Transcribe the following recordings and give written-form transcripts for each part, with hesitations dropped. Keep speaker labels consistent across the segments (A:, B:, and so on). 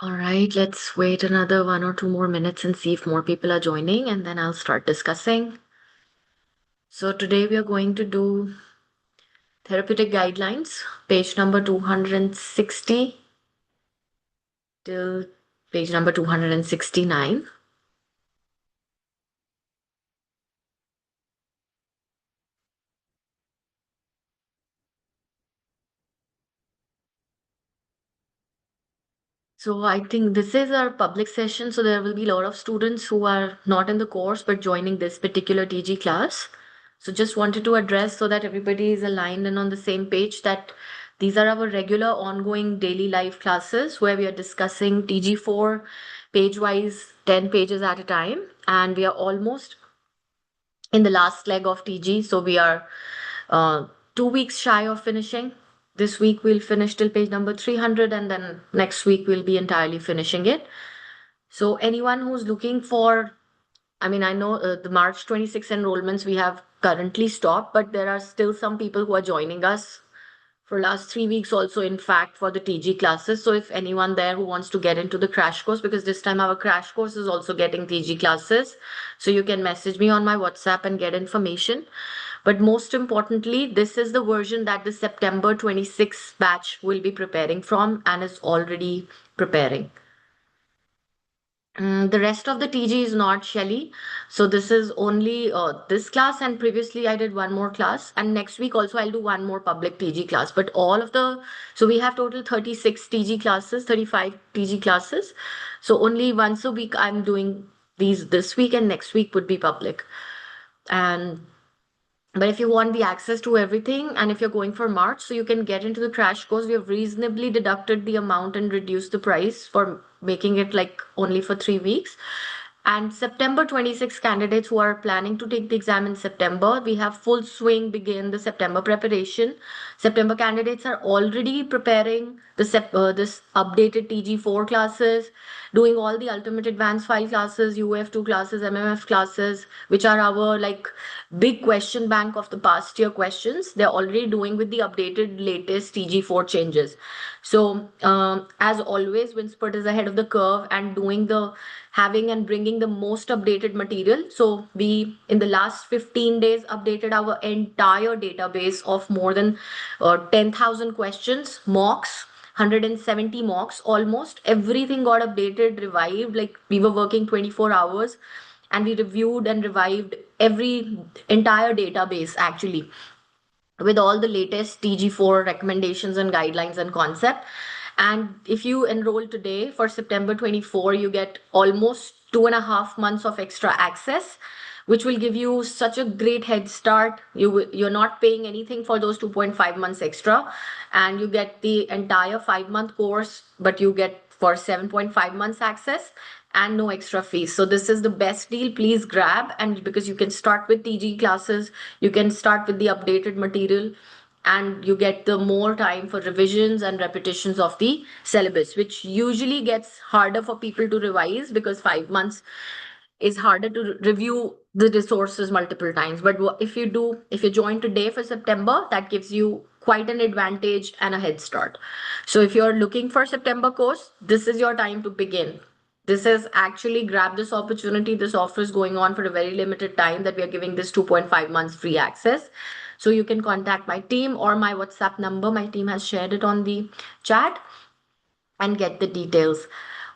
A: All right, let's wait another 1 or 2 more minutes and see if more people are joining, and then I'll start discussing. So today we are going to do therapeutic guidelines, page number 260 till page number 269. So I think this is our public session, so there will be a lot of students who are not in the course but joining this particular TG class. So just wanted to address so that everybody is aligned and on the same page that these are our regular ongoing daily life classes where we are discussing TG4 page-wise, 10 pages at a time, and we are almost in the last leg of TG. So we are 2 weeks shy of finishing. This week we'll finish till page number 300, and then next week we'll be entirely finishing it. So anyone who's looking for, I mean, I know the March 26 enrollments we have currently stopped, but there are still some people who are joining us for last 3 weeks also, in fact, for the TG classes. So if anyone there who wants to get into the crash course, because this time our crash course is also getting TG classes, so you can message me on my WhatsApp and get information. But most importantly, this is the version that the September 26 batch will be preparing from and is already preparing. The rest of the TG is not Shelly. So this is only this class, and previously I did one more class, and next week also I'll do one more public TG class. But all of the, so we have total 36 TG classes, 35 TG classes. So only once a week I'm doing these this week, and next week would be public. And but if you want the access to everything, and if you're going for March, so you can get into the crash course, we have reasonably deducted the amount and reduced the price for making it like only for 3 weeks. And September 26 candidates who are planning to take the exam in September, we have full swing begin the September preparation. September candidates are already preparing this updated TG4 classes, doing all the ultimate advanced file classes, UF2 classes, MMF classes, which are our like big question bank of the past year questions. They're already doing with the updated latest TG4 changes. So as always, Winspert is ahead of the curve and doing the having and bringing the most updated material. So we in the last 15 days updated our entire database of more than 10,000 questions, mocks, 170 mocks, almost everything got updated, revived. Like we were working 24 hours, and we reviewed and revived every entire database actually with all the latest TG4 recommendations and guidelines and concept. And if you enroll today for September 24, you get almost 2.5 months of extra access, which will give you such a great head start. You're not paying anything for those 2.5 months extra, and you get the entire 5 month course, but you get for 7.5 months access and no extra fees. So this is the best deal. Please grab, and because you can start with TG classes, you can start with the updated material, and you get the more time for revisions and repetitions of the syllabus, which usually gets harder for people to revise because 5 months is harder to review the resources multiple times. But if you join today for September, that gives you quite an advantage and a head start. So if you're looking for September course, this is your time to begin. This is actually grab this opportunity. This offer is going on for a very limited time that we are giving this 2.5 months free access. So you can contact my team or my WhatsApp number. My team has shared it on the chat and get the details.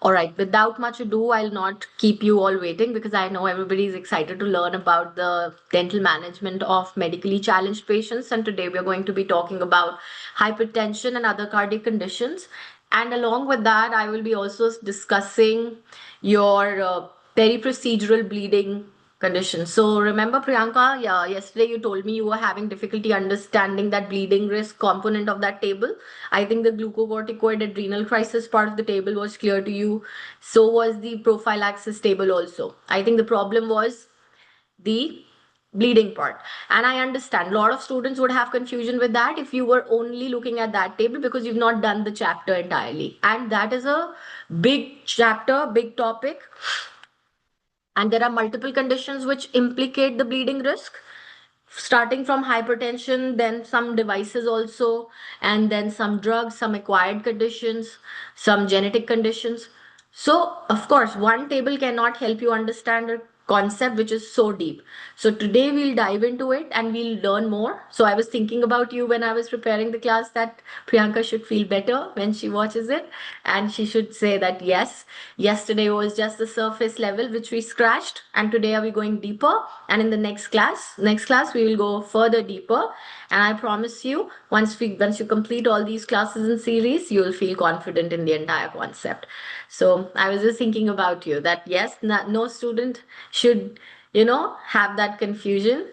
A: All right, without much ado, I'll not keep you all waiting because I know everybody is excited to learn about the dental management of medically challenged patients. And today we're going to be talking about hypertension and other cardiac conditions. And along with that, I will be also discussing your peri-procedural bleeding condition. So remember, Priyanka, yeah, yesterday you told me you were having difficulty understanding that bleeding risk component of that table. I think the glucocorticoid adrenal crisis part of the table was clear to you. So was the prophylaxis table also. I think the problem was the bleeding part. And I understand a lot of students would have confusion with that if you were only looking at that table because you've not done the chapter entirely. And that is a big chapter, big topic, and there are multiple conditions which implicate the bleeding risk. starting from hypertension, then some devices also, and then some drugs, some acquired conditions, some genetic conditions. So, of course, one table cannot help you understand a concept which is so deep. So, today we'll dive into it and we'll learn more. So, I was thinking about you when I was preparing the class that Priyanka should feel better when she watches it, and she should say that yes, yesterday was just the surface level which we scratched, and today are we going deeper. And in the next class, we will go further deeper. And I promise you, once you complete all these classes in series, you will feel confident in the entire concept. So I was just thinking about you that yes, no student should, have that confusion.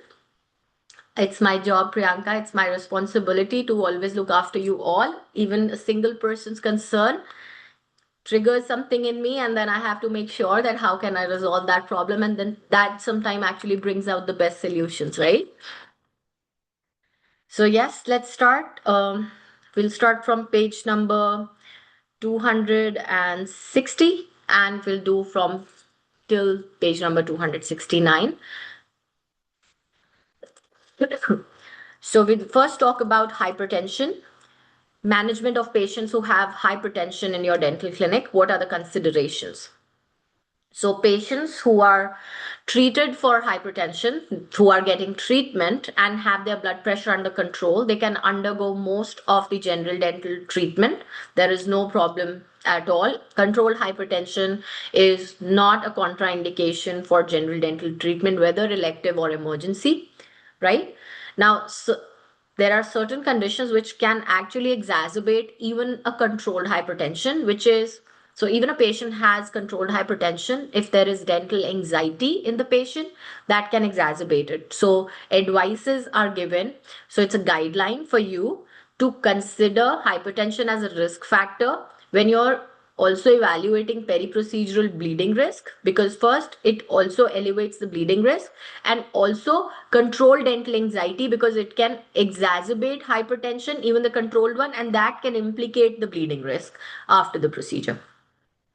A: It's my job, Priyanka. It's my responsibility to always look after you all. Even a single person's concern triggers something in me, and then I have to make sure that how can I resolve that problem, and then that sometime actually brings out the best solutions, right? So yes, let's start. We'll start from page number 260, and we'll do from till page number 269. So we'll first talk about hypertension, management of patients who have hypertension in your dental clinic. What are the considerations? So patients who are treated for hypertension, who are getting treatment and have their blood pressure under control, they can undergo most of the general dental treatment. There is no problem at all. Controlled hypertension is not a contraindication for general dental treatment, whether elective or emergency, right? Now, there are certain conditions which can actually exacerbate even a controlled hypertension, which is, so even a patient has controlled hypertension, if there is dental anxiety in the patient, that can exacerbate it. So advices are given. So it's a guideline for you to consider hypertension as a risk factor when you're also evaluating periprocedural bleeding risk, because first it also elevates the bleeding risk, and also control dental anxiety because it can exacerbate hypertension, even the controlled one, and that can implicate the bleeding risk after the procedure.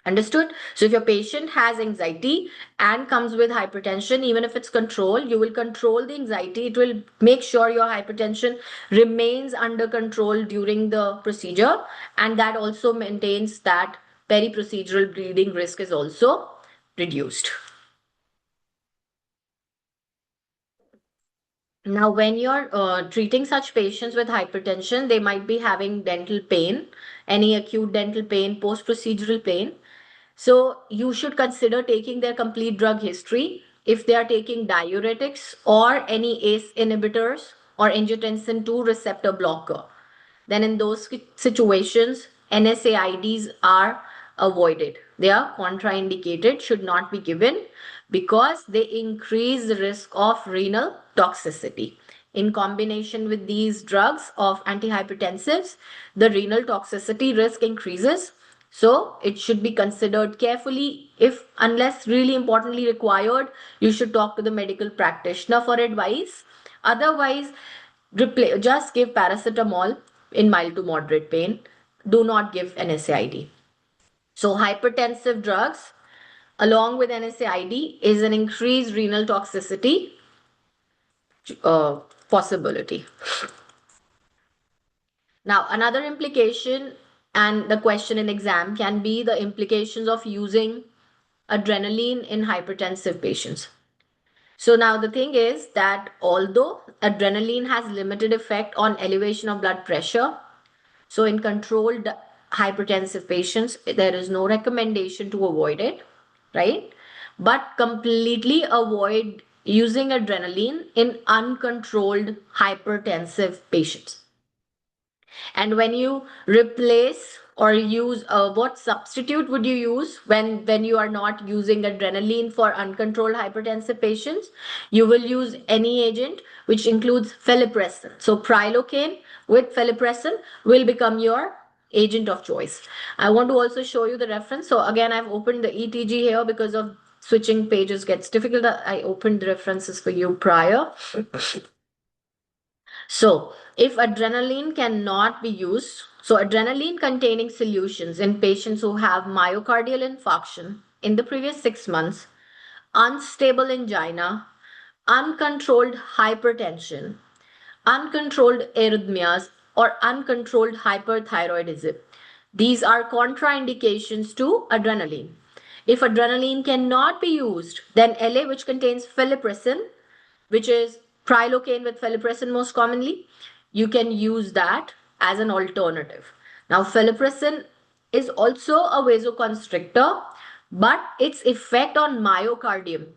A: Understood? So if your patient has anxiety and comes with hypertension, even if it's controlled, you will control the anxiety. It will make sure your hypertension remains under control during the procedure, and that also maintains that periprocedural bleeding risk is also reduced. Now, when you're treating such patients with hypertension, they might be having dental pain, any acute dental pain, post-procedural pain. So you should consider taking their complete drug history. If they are taking diuretics or any ACE inhibitors or angiotensin 2 receptor blocker, then in those situations, NSAIDs are avoided. They are contraindicated, should not be given because they increase the risk of renal toxicity. In combination with these drugs of antihypertensives, the renal toxicity risk increases. So it should be considered carefully. If, unless really importantly required, you should talk to the medical practitioner for advice. Otherwise, just give paracetamol in mild to moderate pain. Do not give NSAID. So hypertensive drugs along with NSAID is an increased renal toxicity possibility. Now, another implication, and the question in exam can be the implications of using adrenaline in hypertensive patients. So now the thing is that although adrenaline has limited effect on elevation of blood pressure, so in controlled hypertensive patients, there is no recommendation to avoid it, right? But completely avoid using adrenaline in uncontrolled hypertensive patients. And when you replace or use, what substitute would you use when you are not using adrenaline for uncontrolled hypertensive patients? You will use any agent which includes flurpiridaz. So prilocaine with flurpiridaz will become your agent of choice. I want to also show you the reference. So again, I've opened the ETG here because of switching pages gets difficult. I opened the references for you prior. So, if adrenaline cannot be used, so adrenaline containing solutions in patients who have myocardial infarction in the previous 6 months, unstable angina, uncontrolled hypertension, uncontrolled arrhythmias, or uncontrolled hyperthyroidism. These are contraindications to adrenaline. If adrenaline cannot be used, then LA, which contains philipressin, which is prilocaine with philipressin most commonly, you can use that as an alternative. Now, philipressin is also a vasoconstrictor, but its effect on myocardium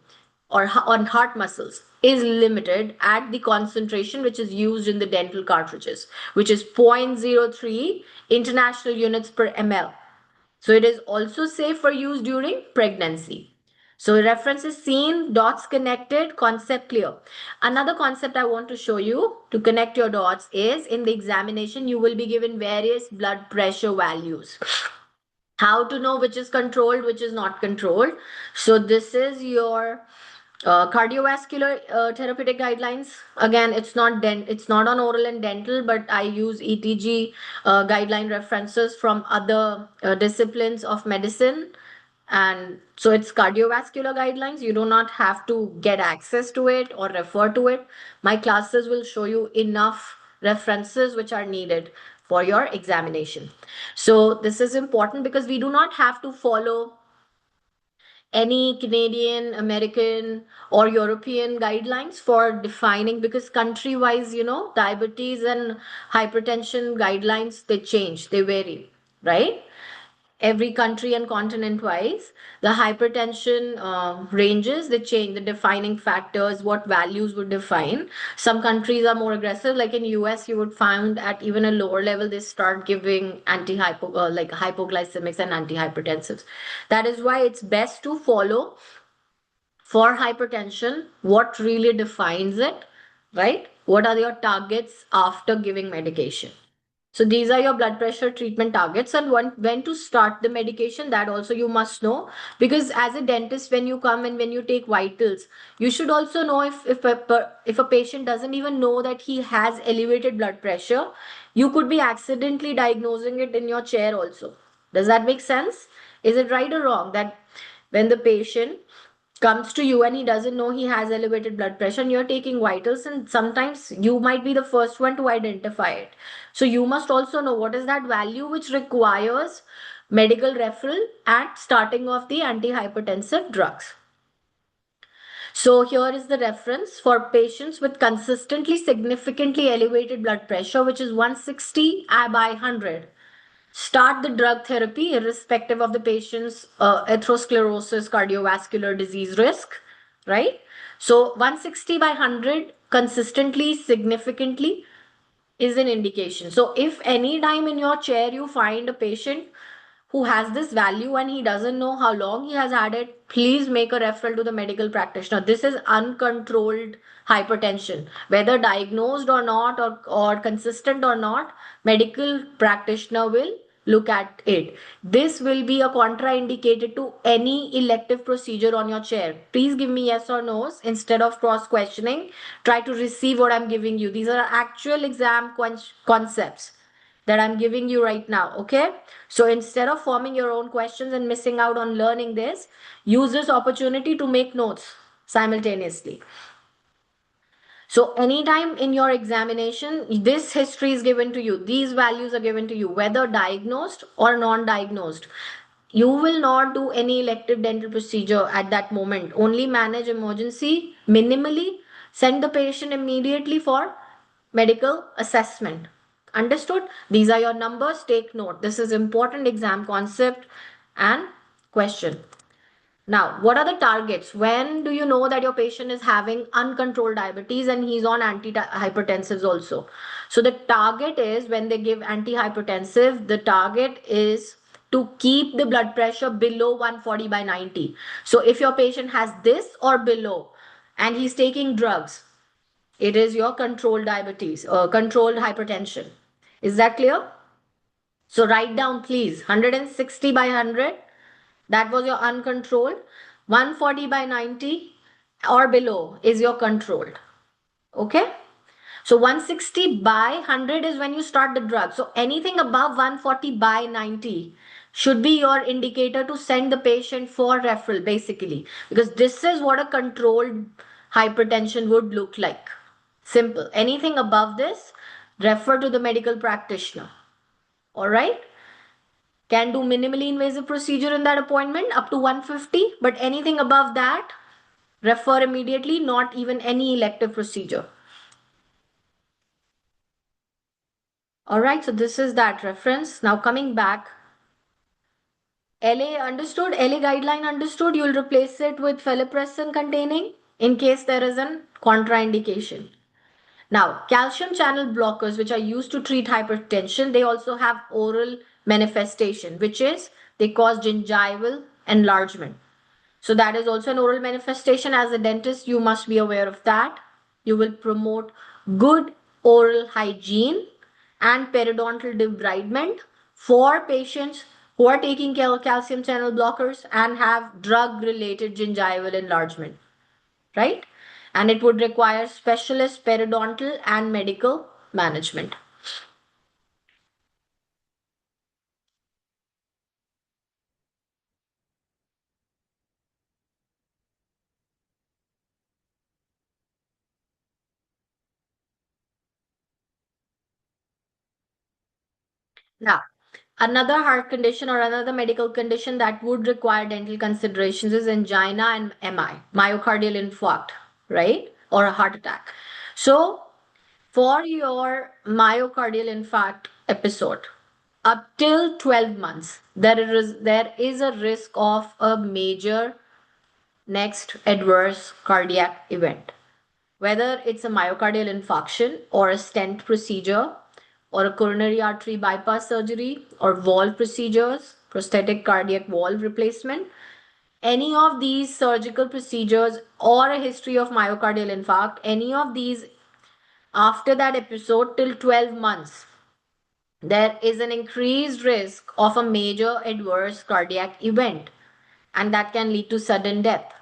A: or on heart muscles is limited at the concentration which is used in the dental cartridges, which is 0.03 international units per ml. So it is also safe for use during pregnancy. So references seen, dots connected, concept clear. Another concept I want to show you to connect your dots is in the examination, you will be given various blood pressure values. How to know which is controlled, which is not controlled. So this is your cardiovascular therapeutic guidelines. Again, it's not on oral and dental, but I use ETG guideline references from other disciplines of medicine. And so it's cardiovascular guidelines. You do not have to get access to it or refer to it. My classes will show you enough references which are needed for your examination. So this is important because we do not have to follow any Canadian, American, or European guidelines for defining, because country wise, diabetes and hypertension guidelines, they change, they vary, right? Every country and continent wise, the hypertension ranges, they change the defining factors, what values would define. Some countries are more aggressive, like in US you would find at even a lower level they start giving like hypoglycemics and antihypertensives. That is why it's best to follow for hypertension what really defines it, right? What are your targets after giving medication? So these are your blood pressure treatment targets, and when to start the medication, that also you must know, because as a dentist, when you come and when you take vitals, you should also know if a patient doesn't even know that he has elevated blood pressure, you could be accidentally diagnosing it in your chair also. Does that make sense? Is it right or wrong that when the patient comes to you and he doesn't know he has elevated blood pressure and you're taking vitals, and sometimes you might be the first one to identify it, so you must also know what is that value which requires medical referral at starting of the antihypertensive drugs. So here is the reference for patients with consistently significantly elevated blood pressure, which is 160 by 100. Start the drug therapy irrespective of the patient's atherosclerosis, cardiovascular disease risk, right? So 160 by 100 consistently, significantly is an indication. So if any time in your chair you find a patient who has this value and he doesn't know how long he has had it, please make a referral to the medical practitioner. This is uncontrolled hypertension. Whether diagnosed or not, or consistent or not, medical practitioner will look at it. This will be a contraindicated to any elective procedure on your chair. Please give me yes or no's instead of cross questioning. Try to receive what I'm giving you. These are actual exam concepts that I'm giving you right now. Okay. So instead of forming your own questions and missing out on learning this, use this opportunity to make notes simultaneously. So anytime in your examination, this history is given to you. These values are given to you, whether diagnosed or non-diagnosed. You will not do any elective dental procedure at that moment. Only manage emergency minimally. Send the patient immediately for medical assessment. Understood? These are your numbers. Take note. This is important exam concept and question. Now, what are the targets? When do you know that your patient is having uncontrolled diabetes and he's on antihypertensives also? So the target is, when they give antihypertensive, the target is to keep the blood pressure below 140 by 90. So if your patient has this or below and he's taking drugs, it is your controlled diabetes or controlled hypertension. Is that clear? So write down please, 160 by 100, that was your uncontrolled. 140 by 90 or below is your controlled. Okay. So 160 by 100 is when you start the drug. So anything above 140 by 90 should be your indicator to send the patient for referral, basically, because this is what a controlled hypertension would look like. Simple. Anything above this, refer to the medical practitioner. All right. Can do minimally invasive procedure in that appointment up to 150, but anything above that, refer immediately, not even any elective procedure. All right, so this is that reference. Now coming back, LA understood, LA guideline understood, you'll replace it with phelipressin containing in case there is an contraindication. Now, calcium channel blockers, which are used to treat hypertension, they also have oral manifestation, which is they cause gingival enlargement. So that is also an oral manifestation. As a dentist, you must be aware of that. You will promote good oral hygiene and periodontal debridement for patients who are taking calcium channel blockers and have drug-related gingival enlargement, right? And it would require specialist periodontal and medical management. Now, another heart condition or another medical condition that would require dental considerations is angina and MI, myocardial infarct, right? Or a heart attack. So, for your myocardial infarct episode, up till 12 months, there is a risk of a major next adverse cardiac event. Whether it's a myocardial infarction or a stent procedure or a coronary artery bypass surgery or valve procedures, prosthetic cardiac valve replacement, any of these surgical procedures or a history of myocardial infarct, any of these after that episode till 12 months, there is an increased risk of a major adverse cardiac event, and that can lead to sudden death.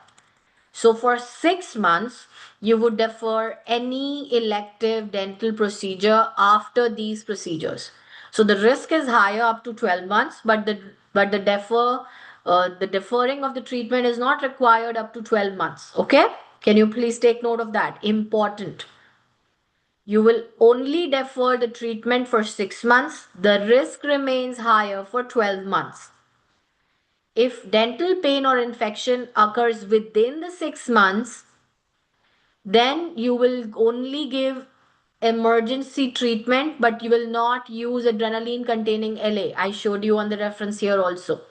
A: So for 6 months, you would defer any elective dental procedure after these procedures. So the risk is higher up to 12 months, but the deferring of the treatment is not required up to 12 months. Okay? Can you please take note of that? Important. You will only defer the treatment for 6 months. The risk remains higher for 12 months. If dental pain or infection occurs within the 6 months, then you will only give emergency treatment, but you will not use adrenaline containing LA. I showed you on the reference here also.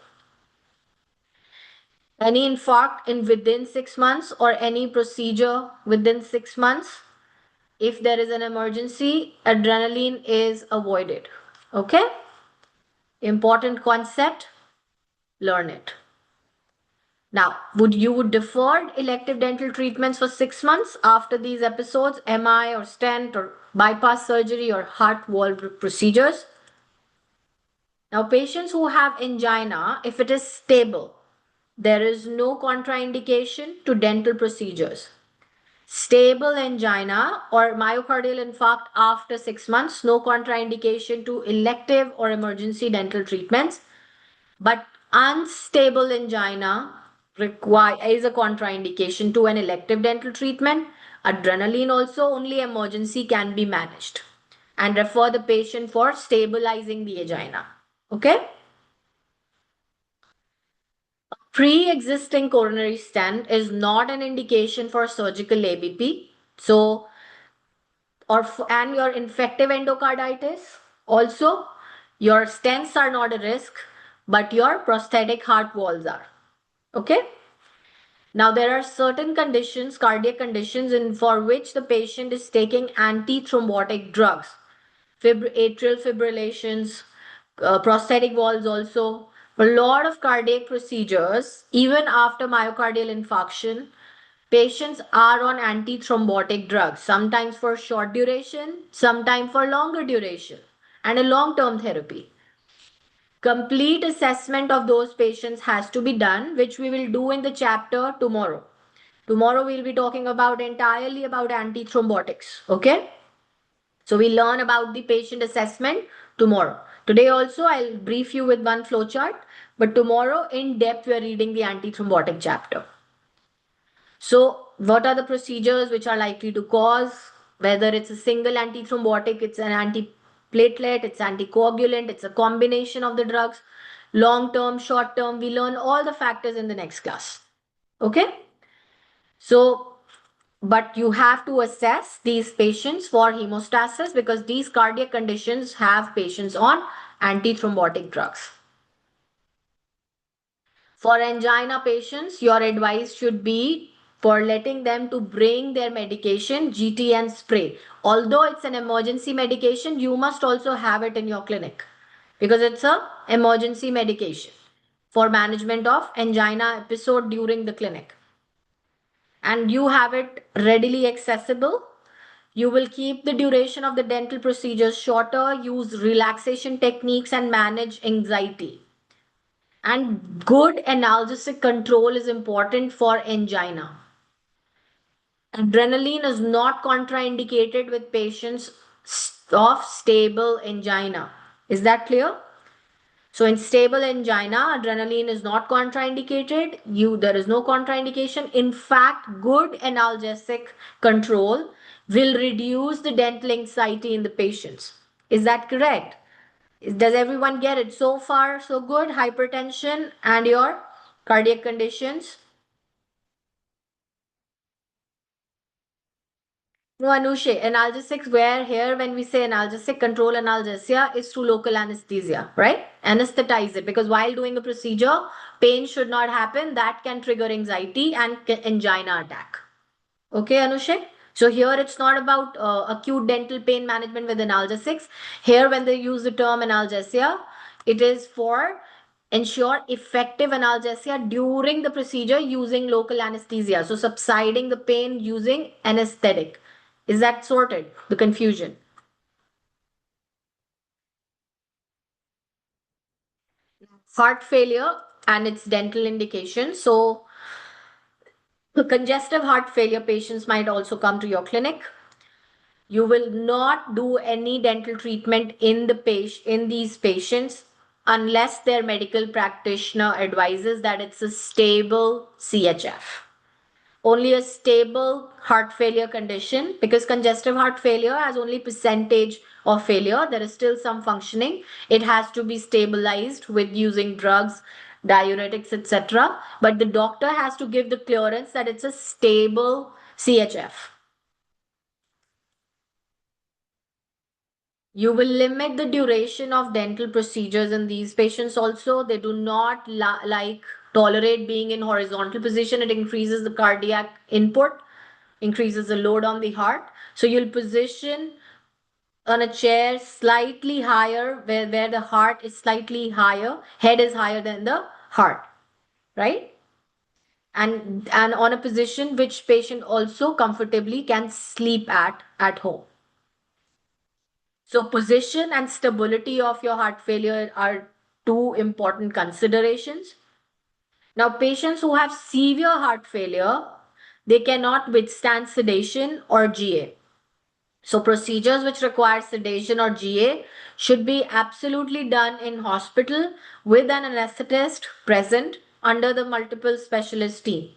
A: Any infarct in within 6 months or any procedure within 6 months, if there is an emergency, adrenaline is avoided. Okay? Important concept, learn it. Now, would defer elective dental treatments for 6 months after these episodes, MI or stent or bypass surgery or heart valve procedures? Now, patients who have angina, if it is stable, there is no contraindication to dental procedures. Stable angina or myocardial infarct after 6 months, no contraindication to elective or emergency dental treatments. But unstable angina is a contraindication to an elective dental treatment. Adrenaline also, only emergency can be managed. And refer the patient for stabilizing the angina. Okay? Pre-existing coronary stent is not an indication for surgical ABP. So, and your infective endocarditis. Also, your stents are not a risk, but your prosthetic heart valves are. Okay. Now, there are certain conditions, cardiac conditions, for which the patient is taking antithrombotic drugs, atrial fibrillations, prosthetic valves also. A lot of cardiac procedures, even after myocardial infarction, patients are on antithrombotic drugs, sometimes for short duration, sometimes for longer duration, and a long-term therapy. Complete assessment of those patients has to be done, which we will do in the chapter tomorrow. Tomorrow we'll be talking about entirely about antithrombotics. Okay? So we learn about the patient assessment tomorrow. Today also I'll brief you with one flowchart, but tomorrow in depth we're reading the antithrombotic chapter. So what are the procedures which are likely to cause, whether it's a single antithrombotic, it's an antiplatelet, it's anticoagulant, it's a combination of the drugs, long term, short term. We learn all the factors in the next class. Okay? So, but you have to assess these patients for hemostasis because these cardiac conditions have patients on antithrombotic drugs. For angina patients, your advice should be for letting them to bring their medication, GTN spray. Although it's an emergency medication, you must also have it in your clinic because it's a emergency medication for management of angina episode during the clinic. And you have it readily accessible. You will keep the duration of the dental procedures shorter, use relaxation techniques, and manage anxiety. And good analgesic control is important for angina. Adrenaline is not contraindicated with patients of stable angina. Is that clear? So in stable angina, adrenaline is not contraindicated. There is no contraindication. In fact, good analgesic control will reduce the dental anxiety in the patients. Is that correct? Does everyone get it? So far, so good. Hypertension and your cardiac conditions. No, Anushe, analgesics where here when we say analgesic control analgesia is through local anesthesia, right? Anesthetize it because while doing a procedure, pain should not happen. That can trigger anxiety and angina attack. Okay, Anushe? So here it's not about acute dental pain management with analgesics. Here when they use the term analgesia, it is for ensure effective analgesia during the procedure using local anesthesia. So subsiding the pain using anesthetic. Is that sorted? The confusion. Heart failure and its dental indications. So the congestive heart failure patients might also come to your clinic. You will not do any dental treatment in these patients unless their medical practitioner advises that it's a stable CHF. Only a stable heart failure condition because congestive heart failure has only percentage of failure. There is still some functioning. It has to be stabilized with using drugs, diuretics, etc. But the doctor has to give the clearance that it's a stable CHF. You will limit the duration of dental procedures in these patients also. They do not tolerate being in horizontal position. It increases the cardiac input, increases the load on the heart. So you'll position on a chair slightly higher where the heart is slightly higher, head is higher than the heart, right? And on a position which patient also comfortably can sleep at home. So position and stability of your heart failure are two important considerations. Now, patients who have severe heart failure, they cannot withstand sedation or GA. So procedures which require sedation or GA should be absolutely done in hospital with an anesthetist present under the multiple specialist team.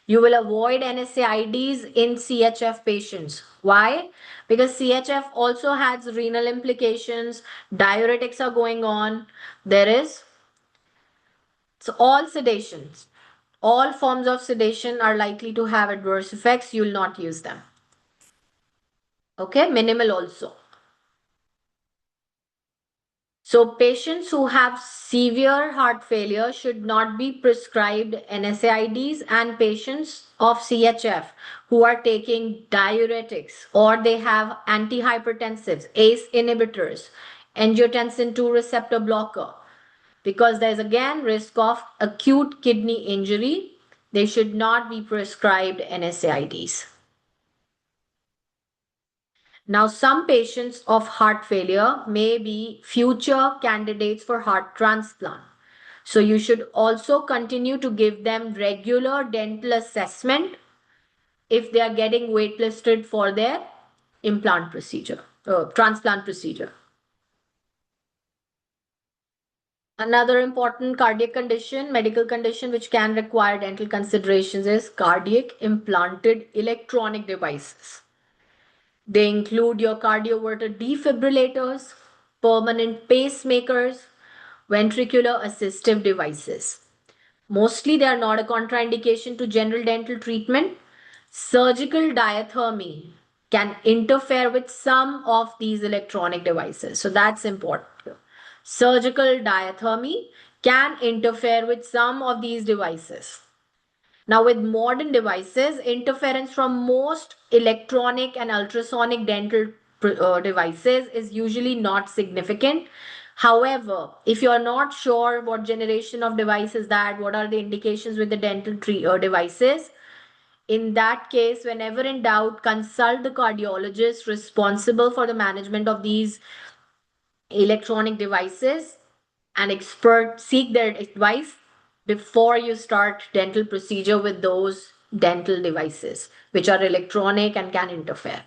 A: You will avoid NSAIDs in CHF patients. Why? Because CHF also has renal implications, diuretics are going on. So all sedations, all forms of sedation are likely to have adverse effects. You will not use them. Okay, minimal also. So patients who have severe heart failure should not be prescribed NSAIDs, and patients of CHF who are taking diuretics or they have antihypertensives, ACE inhibitors, angiotensin 2 receptor blocker, because there's again risk of acute kidney injury, they should not be prescribed NSAIDs. Now, some patients of heart failure may be future candidates for heart transplant. So you should also continue to give them regular dental assessment if they are getting waitlisted for their transplant procedure. Another important cardiac condition, medical condition, which can require dental considerations is cardiac implanted electronic devices. They include your cardioverter defibrillators, permanent pacemakers, ventricular assistive devices. Mostly, they are not a contraindication to general dental treatment. Surgical diathermy can interfere with some of these electronic devices. So that's important. Surgical diathermy can interfere with some of these devices. Now, with modern devices, interference from most electronic and ultrasonic dental devices is usually not significant. However, if you are not sure what generation of device is that, what are the indications with the dental devices, in that case, whenever in doubt, consult the cardiologist responsible for the management of these electronic devices and expert seek their advice before you start dental procedure with those dental devices which are electronic and can interfere.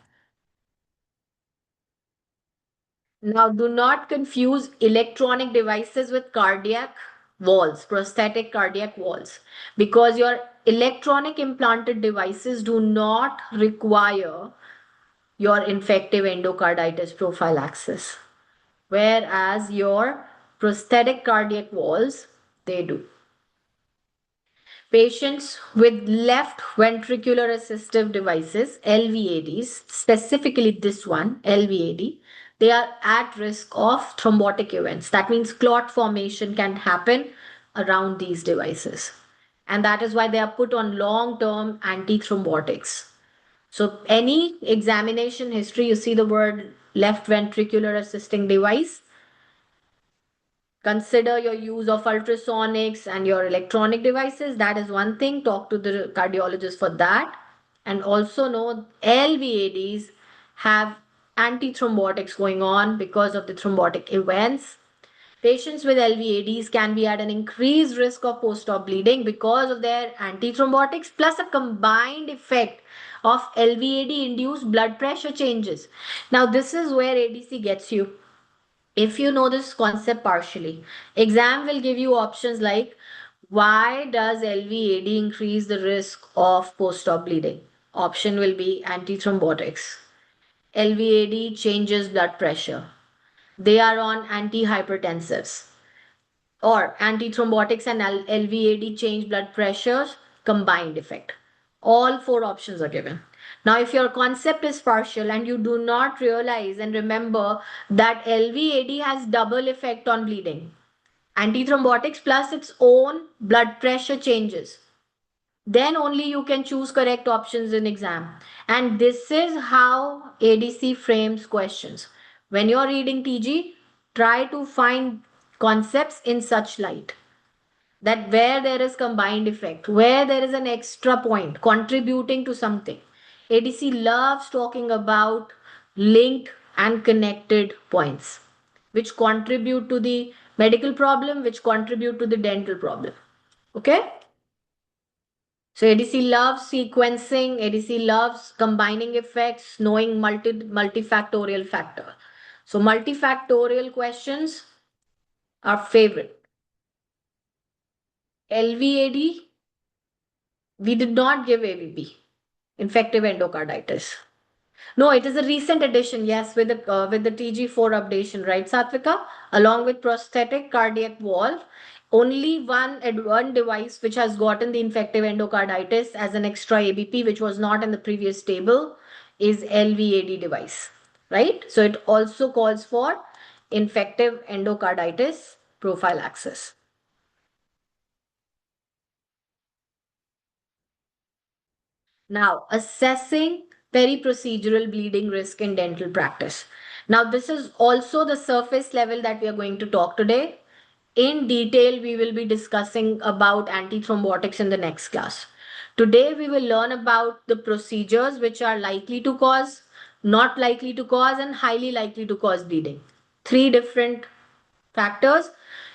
A: Now, do not confuse electronic devices with cardiac walls, prosthetic cardiac walls, because your electronic implanted devices do not require your infective endocarditis prophylaxis, whereas your prosthetic cardiac walls, they do. Patients with left ventricular assistive devices, LVADs, specifically this one, LVAD, they are at risk of thrombotic events. That means clot formation can happen around these devices. And that is why they are put on long-term antithrombotics. So any examination history, you see the word left ventricular assisting device, consider your use of ultrasonics and your electronic devices. That is one thing. Talk to the cardiologist for that. And also know LVADs have antithrombotics going on because of the thrombotic events. Patients with LVADs can be at an increased risk of post-op bleeding because of their antithrombotics plus a combined effect of LVAD-induced blood pressure changes. Now, this is where ADC gets you. If you know this concept partially, exam will give you options like why does LVAD increase the risk of post-op bleeding? Option will be antithrombotics. LVAD changes blood pressure. They are on antihypertensives, or antithrombotics and LVAD change blood pressures combined effect. All four options are given. Now, if your concept is partial and you do not realize and remember that LVAD has double effect on bleeding, antithrombotics plus its own blood pressure changes, then only you can choose correct options in exam. And this is how ADC frames questions. When you're reading TG, try to find concepts in such light that where there is combined effect, where there is an extra point contributing to something. ADC loves talking about linked and connected points which contribute to the medical problem, which contribute to the dental problem. Okay? So ADC loves sequencing, ADC loves combining effects, knowing multifactorial factor. So multifactorial questions are favorite. LVAD, we did not give AVP, infective endocarditis. No, it is a recent addition, yes, with the TG4 updation, right, Satvika? Along with prosthetic cardiac valve, only one device which has gotten the infective endocarditis as an extra ABP, which was not in the previous table, is LVAD device, right? So it also calls for infective endocarditis prophylaxis. Now, assessing peri-procedural bleeding risk in dental practice. Now, this is also the surface level that we are going to talk today. In detail, we will be discussing about antithrombotics in the next class. Today, we will learn about the procedures which are likely to cause, not likely to cause, and highly likely to cause bleeding. Three different factors,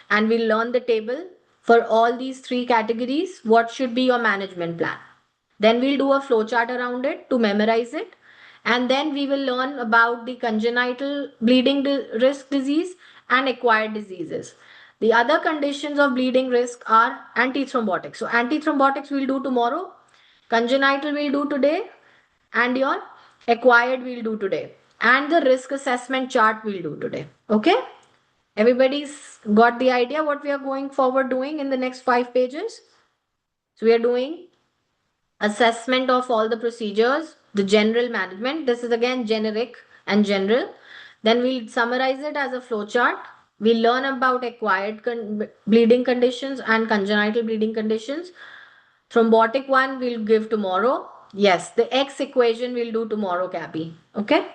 A: and we'll learn the table for all these three categories. What should be your management plan? Then we'll do a flowchart around it to memorize it. And then we will learn about the congenital bleeding risk disease and acquired diseases. The other conditions of bleeding risk are antithrombotics. So antithrombotics we'll do tomorrow, congenital we'll do today, and your acquired we'll do today. And the risk assessment chart we'll do today. Okay? Everybody's got the idea what we are going forward doing in the next 5 pages? So we are doing assessment of all the procedures, the general management. This is again generic and general. Then we'll summarize it as a flow chart. We'll learn about acquired bleeding conditions and congenital bleeding conditions. Thrombotic one we'll give tomorrow. Yes, the X equation we'll do tomorrow, Cappy. Okay.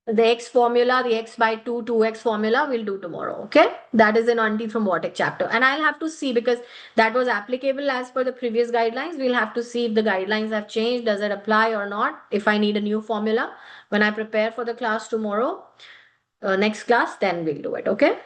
A: The X formula, the X by 2, 2X formula we'll do tomorrow. Okay. That is an antithrombotic chapter. And I'll have to see because that was applicable as per the previous guidelines. We'll have to see if the guidelines have changed. Does it apply or not? If I need a new formula when I prepare for the class tomorrow, next class, then we'll do it. Okay.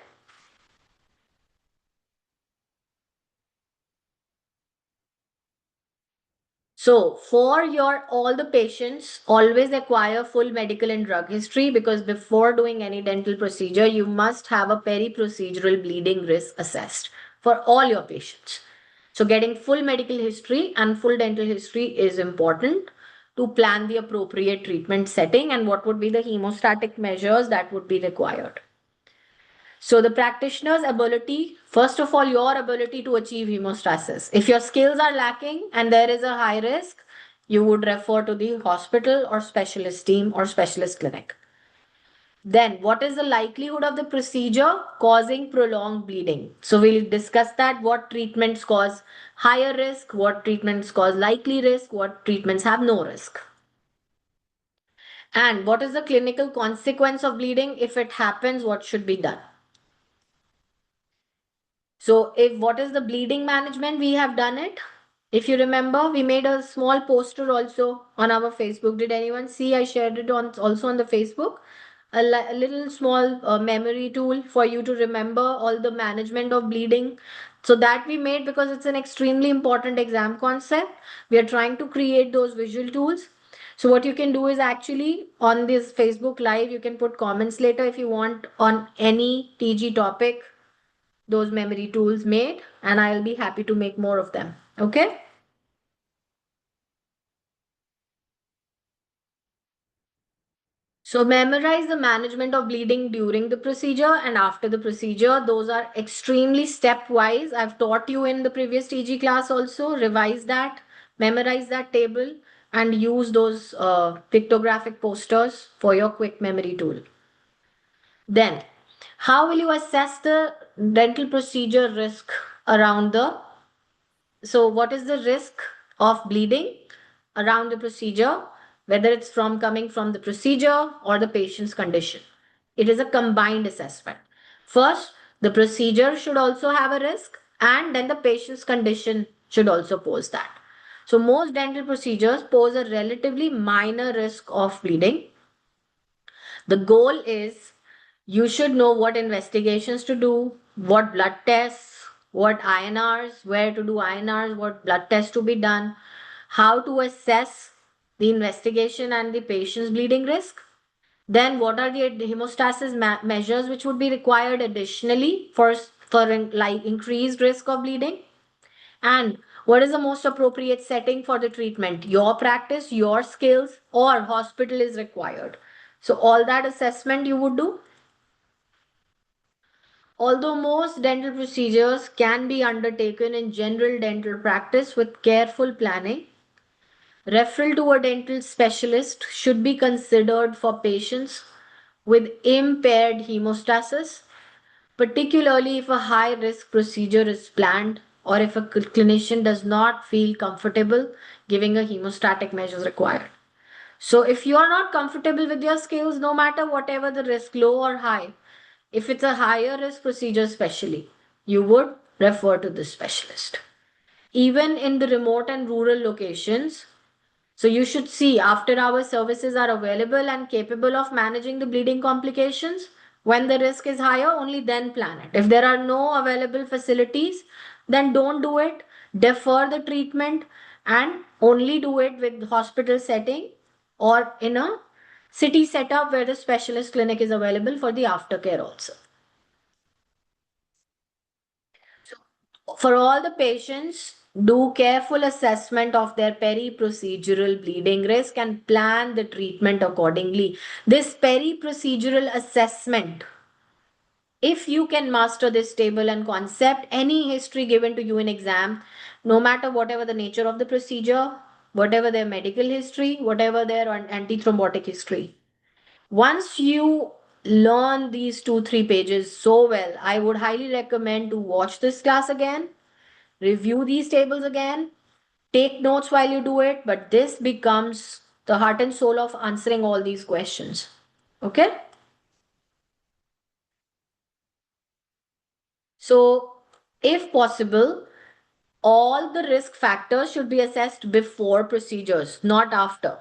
A: So for your all the patients, always acquire full medical and drug history because before doing any dental procedure, you must have a peri-procedural bleeding risk assessed for all your patients. So getting full medical history and full dental history is important to plan the appropriate treatment setting and what would be the hemostatic measures that would be required. So the practitioner's ability, first of all, your ability to achieve hemostasis. If your skills are lacking and there is a high risk, you would refer to the hospital or specialist team or specialist clinic. Then what is the likelihood of the procedure causing prolonged bleeding? So we'll discuss that, what treatments cause higher risk, what treatments cause likely risk, what treatments have no risk. And what is the clinical consequence of bleeding? If it happens, what should be done? So if what is the bleeding management, we have done it. If you remember, we made a small poster also on our Facebook. Did anyone see? I shared it on also on the Facebook. A little small memory tool for you to remember all the management of bleeding. So that we made because it's an extremely important exam concept. We are trying to create those visual tools. So what you can do is actually on this Facebook Live, you can put comments later if you want on any TG topic those memory tools made, and I'll be happy to make more of them. Okay. So memorize the management of bleeding during the procedure and after the procedure. Those are extremely stepwise. I've taught you in the previous TG class also. Revise that, memorize that table, and use those pictographic posters for your quick memory tool. Then, how will you assess the dental procedure risk around the So what is the risk of bleeding around the procedure, whether it's from coming from the procedure or the patient's condition? It is a combined assessment. First, the procedure should also have a risk, and then the patient's condition should also pose that. So most dental procedures pose a relatively minor risk of bleeding. The goal is you should know what investigations to do, what blood tests, what INRs, where to do INRs, what blood tests to be done, how to assess the investigation and the patient's bleeding risk. Then what are the hemostasis measures which would be required additionally for like increased risk of bleeding? And what is the most appropriate setting for the treatment? Your practice, your skills, or hospital is required. So all that assessment you would do. Although most dental procedures can be undertaken in general dental practice with careful planning, referral to a dental specialist should be considered for patients with impaired hemostasis, particularly if a high risk procedure is planned or if a clinician does not feel comfortable giving a hemostatic measures required. So if you are not comfortable with your skills, no matter whatever the risk, low or high, if it's a higher risk procedure especially, you would refer to the specialist. Even in the remote and rural locations, so you should see after our services are available and capable of managing the bleeding complications. When the risk is higher, only then plan it. If there are no available facilities, then don't do it. Defer the treatment and only do it with hospital setting or in a city setup where the specialist clinic is available for the aftercare also. For all the patients, do careful assessment of their peri-procedural bleeding risk and plan the treatment accordingly. This peri-procedural assessment, if you can master this table and concept, any history given to you in exam, no matter whatever the nature of the procedure, whatever their medical history, whatever their antithrombotic history, once you learn these 2-3 pages so well, I would highly recommend to watch this class again, review these tables again, take notes while you do it, but this becomes the heart and soul of answering all these questions. Okay? So, if possible, all the risk factors should be assessed before procedures, not after.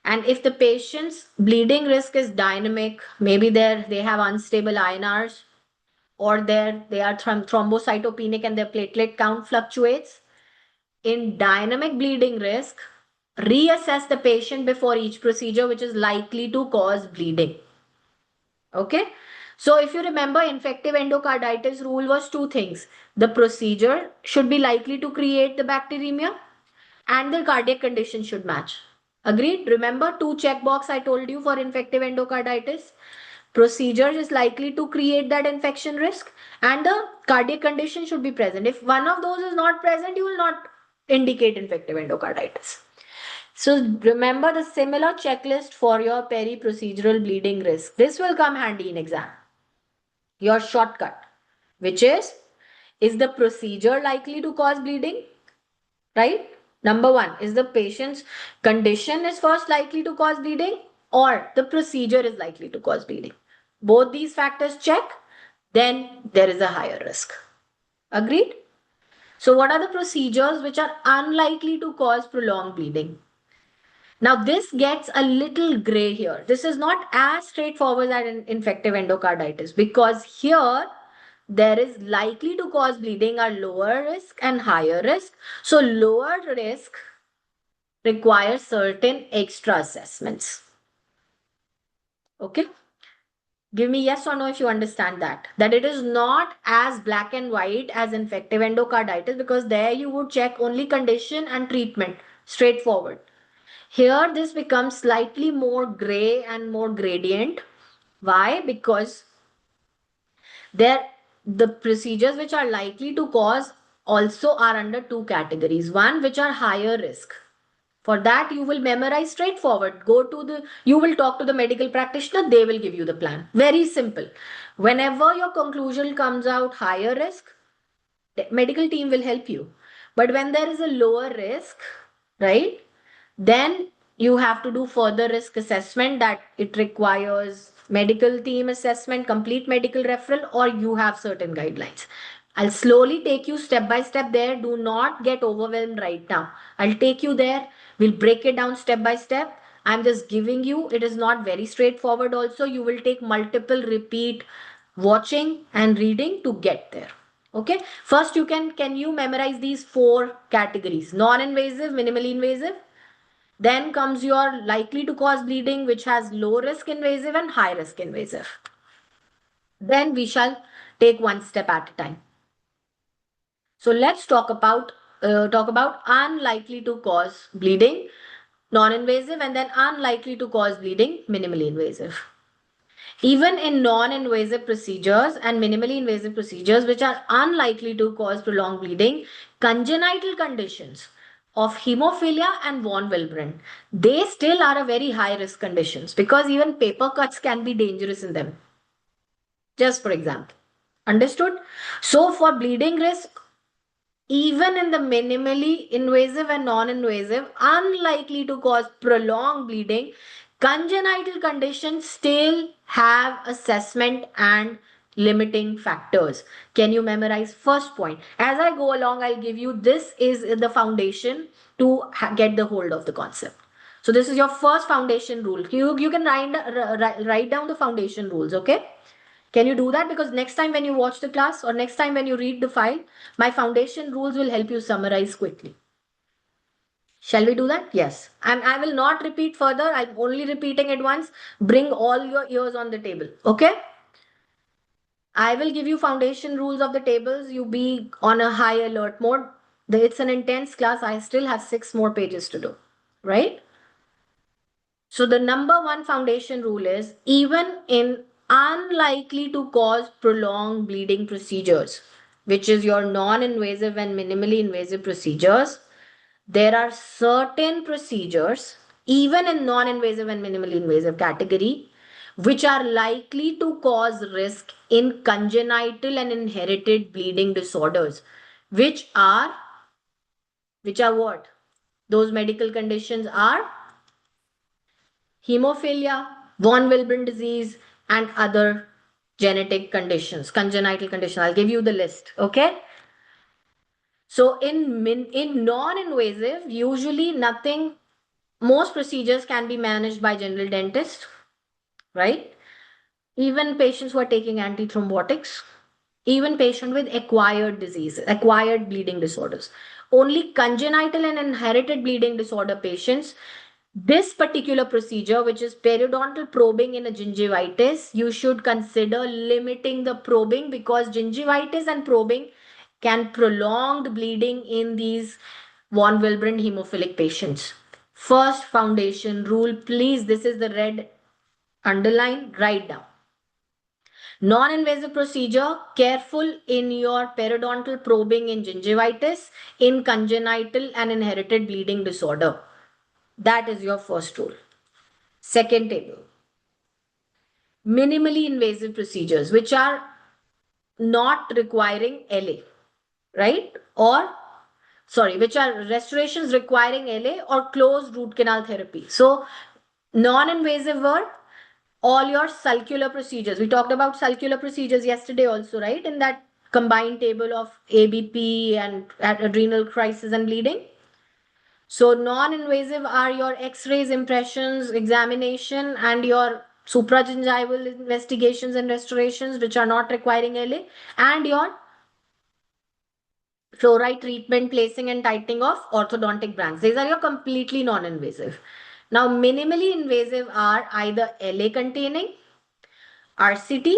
A: And if the patient's bleeding risk is dynamic, maybe they have unstable INRs, or they are thrombocytopenic and their platelet count fluctuates, in dynamic bleeding risk, reassess the patient before each procedure which is likely to cause bleeding. Okay. So if you remember, infective endocarditis rule was two things. The procedure should be likely to create the bacteremia and the cardiac condition should match. Agreed? Remember two checkbox I told you for infective endocarditis. Procedure is likely to create that infection risk and the cardiac condition should be present. If one of those is not present, you will not indicate infective endocarditis. So remember the similar checklist for your peri-procedural bleeding risk. This will come handy in exam. Your shortcut, which is the procedure likely to cause bleeding? Right? Number one, is the patient's condition is first likely to cause bleeding or the procedure is likely to cause bleeding? Both these factors check, then there is a higher risk. Agreed? So what are the procedures which are unlikely to cause prolonged bleeding? Now this gets a little gray here. This is not as straightforward as an infective endocarditis because here there is likely to cause bleeding are lower risk and higher risk. So lower risk requires certain extra assessments. Okay. Give me yes or no if you understand that it is not as black and white as infective endocarditis because there you would check only condition and treatment straightforward. Here this becomes slightly more gray and more gradient. Why? Because there the procedures which are likely to cause also are under two categories. One which are higher risk. For that you will memorize straightforward. You will talk to the medical practitioner, they will give you the plan. Very simple. Whenever your conclusion comes out higher risk, the medical team will help you. But when there is a lower risk, right? Then you have to do further risk assessment that it requires medical team assessment, complete medical referral, or you have certain guidelines. I'll slowly take you step by step there. Do not get overwhelmed right now. I'll take you there. We'll break it down step by step. I'm just giving you, it is not very straightforward also. You will take multiple repeat watching and reading to get there. Okay. First, can you memorize these four categories? Non-invasive, minimally invasive. Then comes your likely to cause bleeding, which has low risk invasive and high risk invasive. Then we shall take one step at a time. So let's talk about unlikely to cause bleeding, non-invasive, and then unlikely to cause bleeding, minimally invasive. Even in non-invasive procedures and minimally invasive procedures, which are unlikely to cause prolonged bleeding, congenital conditions of hemophilia and von Willebrand, they still are a very high risk conditions because even paper cuts can be dangerous in them. Just for example. Understood? So for bleeding risk, even in the minimally invasive and non-invasive, unlikely to cause prolonged bleeding, congenital conditions still have assessment and limiting factors. Can you memorize first point? As I go along, I'll give you this is the foundation to get the hold of the concept. So this is your first foundation rule. You can write down the foundation rules, okay? Can you do that? Because next time when you watch the class or next time when you read the file, my foundation rules will help you summarize quickly. Shall we do that? Yes. And I will not repeat further. I'm only repeating it once. Bring all your ears on the table. Okay? I will give you foundation rules of the tables. You be on a high alert mode. It's an intense class. I still have 6 more pages to do. Right? So the number one foundation rule is, even in unlikely to cause prolonged bleeding procedures, which is your non-invasive and minimally invasive procedures, there are certain procedures, even in non-invasive and minimally invasive category, which are likely to cause risk in congenital and inherited bleeding disorders, which are what? Those medical conditions are hemophilia, von Willebrand disease, and other genetic conditions, congenital conditions. I'll give you the list. Okay. So in non-invasive, usually nothing. Most procedures can be managed by general dentist, right? Even patients who are taking antithrombotics, even patient with acquired diseases, acquired bleeding disorders. Only congenital and inherited bleeding disorder patients, this particular procedure, which is periodontal probing in a gingivitis, you should consider limiting the probing, because gingivitis and probing can prolong the bleeding in these von Willebrand hemophilic patients. First foundation rule, please, this is the red underline, write down. Non-invasive procedure, careful in your periodontal probing in gingivitis, in congenital and inherited bleeding disorder. That is your first rule. Second table. Minimally invasive procedures, which are not requiring LA, right? Or, sorry, which are restorations requiring LA or closed root canal therapy. So, non-invasive were all your sulcular procedures. We talked about sulcular procedures yesterday also, right? In that combined table of ABP and adrenal crisis and bleeding. So non-invasive are your x-rays, impressions, examination, and your supragingival investigations and restorations, which are not requiring LA, and your fluoride treatment, placing and tightening of orthodontic brands. These are your completely non-invasive. Now, minimally invasive are either LA containing, RCT,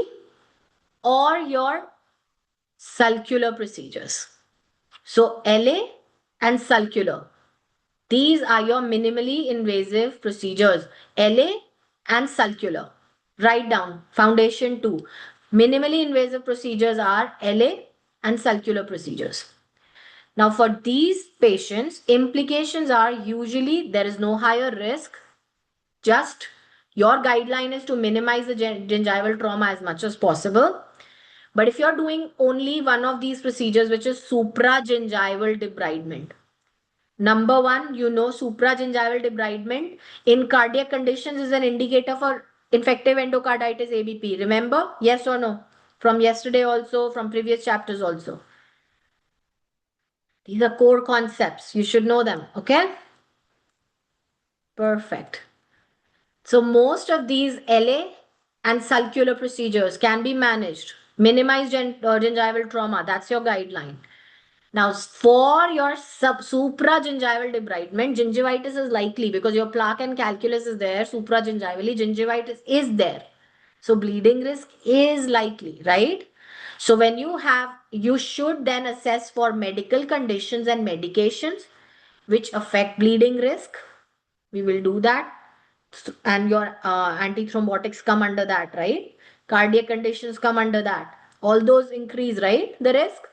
A: or your sulcular procedures. So LA and sulcular, these are your minimally invasive procedures. LA and sulcular. Write down foundation 2. Minimally invasive procedures are LA and sulcular procedures. Now for these patients, implications are usually there is no higher risk. Just your guideline is to minimize the gingival trauma as much as possible. But if you're doing only one of these procedures, which is supragingival debridement, number one, you know, supragingival debridement in cardiac conditions is an indicator for infective endocarditis ABP. Remember? Yes or no? From yesterday also, from previous chapters also. These are core concepts. You should know them. Okay? Perfect. So most of these LA and sulcular procedures can be managed. Minimize gingival trauma. That's your guideline. Now, for your supragingival debridement, gingivitis is likely because your plaque and calculus is there. Supragingivally, gingivitis is there. So, bleeding risk is likely, right? So, when you should then assess for medical conditions and medications which affect bleeding risk. We will do that. And your antithrombotics come under that, right? Cardiac conditions come under that. All those increase, right? The risk.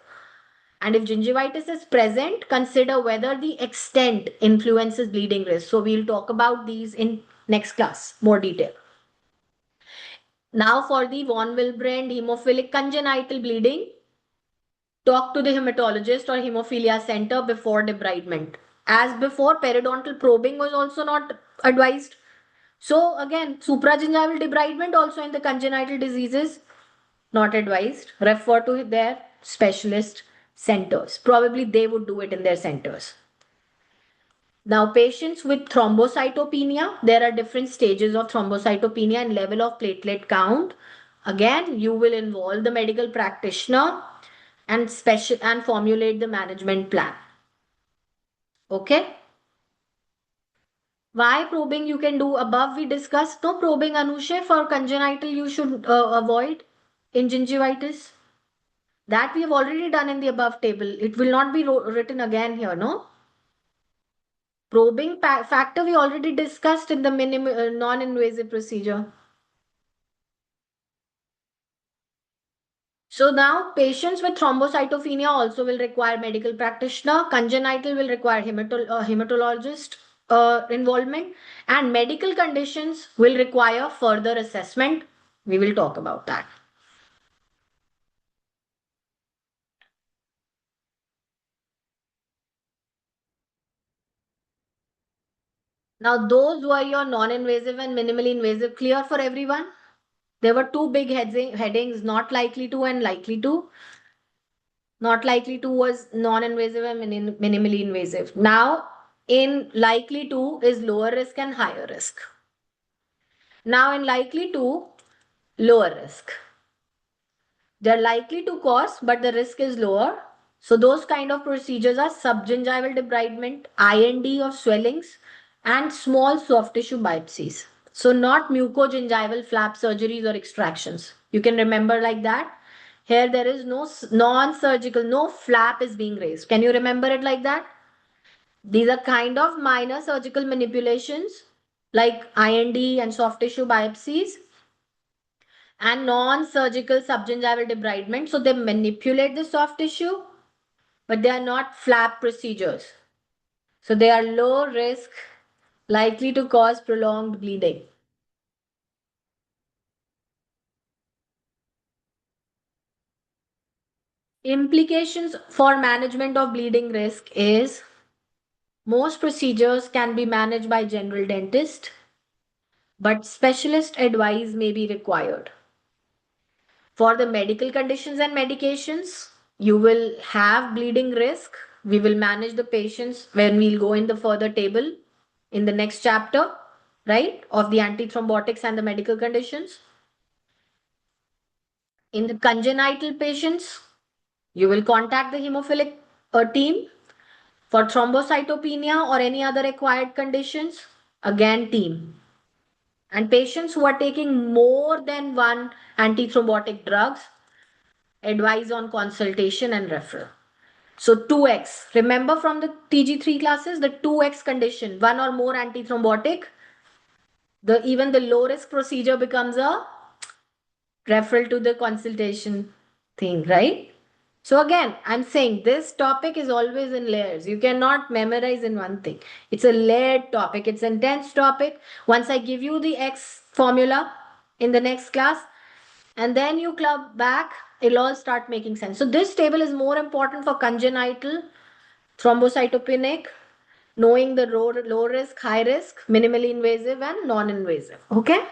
A: And if gingivitis is present, consider whether the extent influences bleeding risk. So we'll talk about these in next class, more detail. Now for the von Willebrand hemophilic congenital bleeding, talk to the hematologist or hemophilia center before debridement. As before, periodontal probing was also not advised. So again, supragingival debridement also in the congenital diseases, not advised. Refer to their specialist centers. Probably they would do it in their centers. Now, patients with thrombocytopenia, there are different stages of thrombocytopenia and level of platelet count. Again, you will involve the medical practitioner and formulate the management plan. Okay. Why probing you can do above we discussed. No probing, Anushay, for congenital you should avoid in gingivitis. That we have already done in the above table. It will not be written again here, no? Probing factor we already discussed in the non-invasive procedure. So now patients with thrombocytopenia also will require medical practitioner. Congenital will require hematologist involvement, and medical conditions will require further assessment. We will talk about that. Now those were your non-invasive and minimally invasive. Clear for everyone? There were two big headings, not likely to and likely to. Not likely to was non-invasive and minimally invasive. Now, in likely to is lower risk and higher risk. Now, in likely to, lower risk. They're likely to cause, but the risk is lower. So those kind of procedures are subgingival debridement, IND of swellings, and small soft tissue biopsies. So not mucogingival flap surgeries or extractions. You can remember like that. Here there is no non-surgical, no flap is being raised. Can you remember it like that? These are kind of minor surgical manipulations like IND and soft tissue biopsies and non-surgical subgingival debridement. So they manipulate the soft tissue, but they are not flap procedures. So they are low risk, likely to cause prolonged bleeding. Implications for management of bleeding risk is most procedures can be managed by general dentist, but specialist advice may be required. For the medical conditions and medications, you will have bleeding risk. We will manage the patients when we'll go in the further table in the next chapter, right, of the antithrombotics and the medical conditions. In the congenital patients, you will contact the hemophilic team. For thrombocytopenia or any other acquired conditions, again team. And patients who are taking more than one antithrombotic drugs, advise on consultation and referral. So 2x, remember from the TG3 classes, the 2x condition, one or more antithrombotic, even the low risk procedure becomes a referral to the consultation thing, right? So again, I'm saying this topic is always in layers. You cannot memorize in one thing. It's a layered topic. It's an intense topic. Once I give you the X formula in the next class, and then you club back, it'll all start making sense. So this table is more important for congenital, thrombocytopenic, knowing the low risk, high risk, minimally invasive and non-invasive. Okay.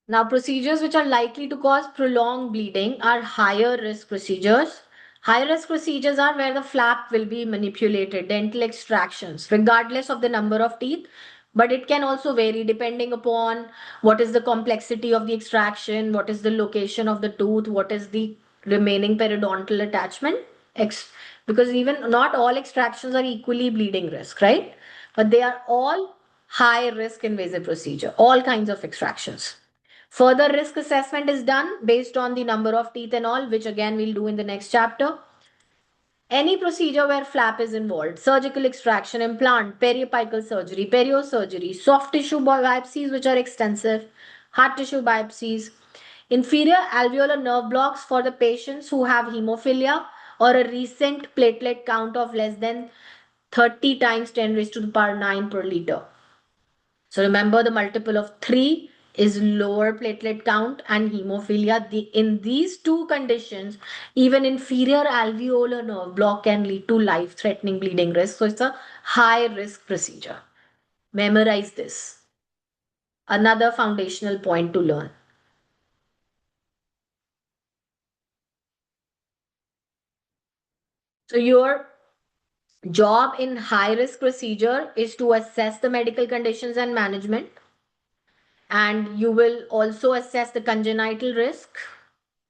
A: Now, procedures which are likely to cause prolonged bleeding are higher risk procedures. High risk procedures are where the flap will be manipulated, dental extractions, regardless of the number of teeth. But it can also vary depending upon what is the complexity of the extraction, what is the location of the tooth, what is the remaining periodontal attachment. Because even not all extractions are equally bleeding risk, right? But they are all high risk invasive procedure, all kinds of extractions. Further risk assessment is done based on the number of teeth and all, which again we'll do in the next chapter. Any procedure where flap is involved, surgical extraction, implant, periapical surgery, periosurgery, soft tissue biopsies, which are extensive, hard tissue biopsies, inferior alveolar nerve blocks for the patients who have hemophilia or a recent platelet count of less than 30 times 10 raised to the power 9 per liter. So remember the multiple of 3 is lower platelet count and hemophilia. In these two conditions, even inferior alveolar nerve block can lead to life-threatening bleeding risk. So it's a high-risk procedure. Memorize this. Another foundational point to learn. So your job in high-risk procedure is to assess the medical conditions and management. And you will also assess the congenital risk,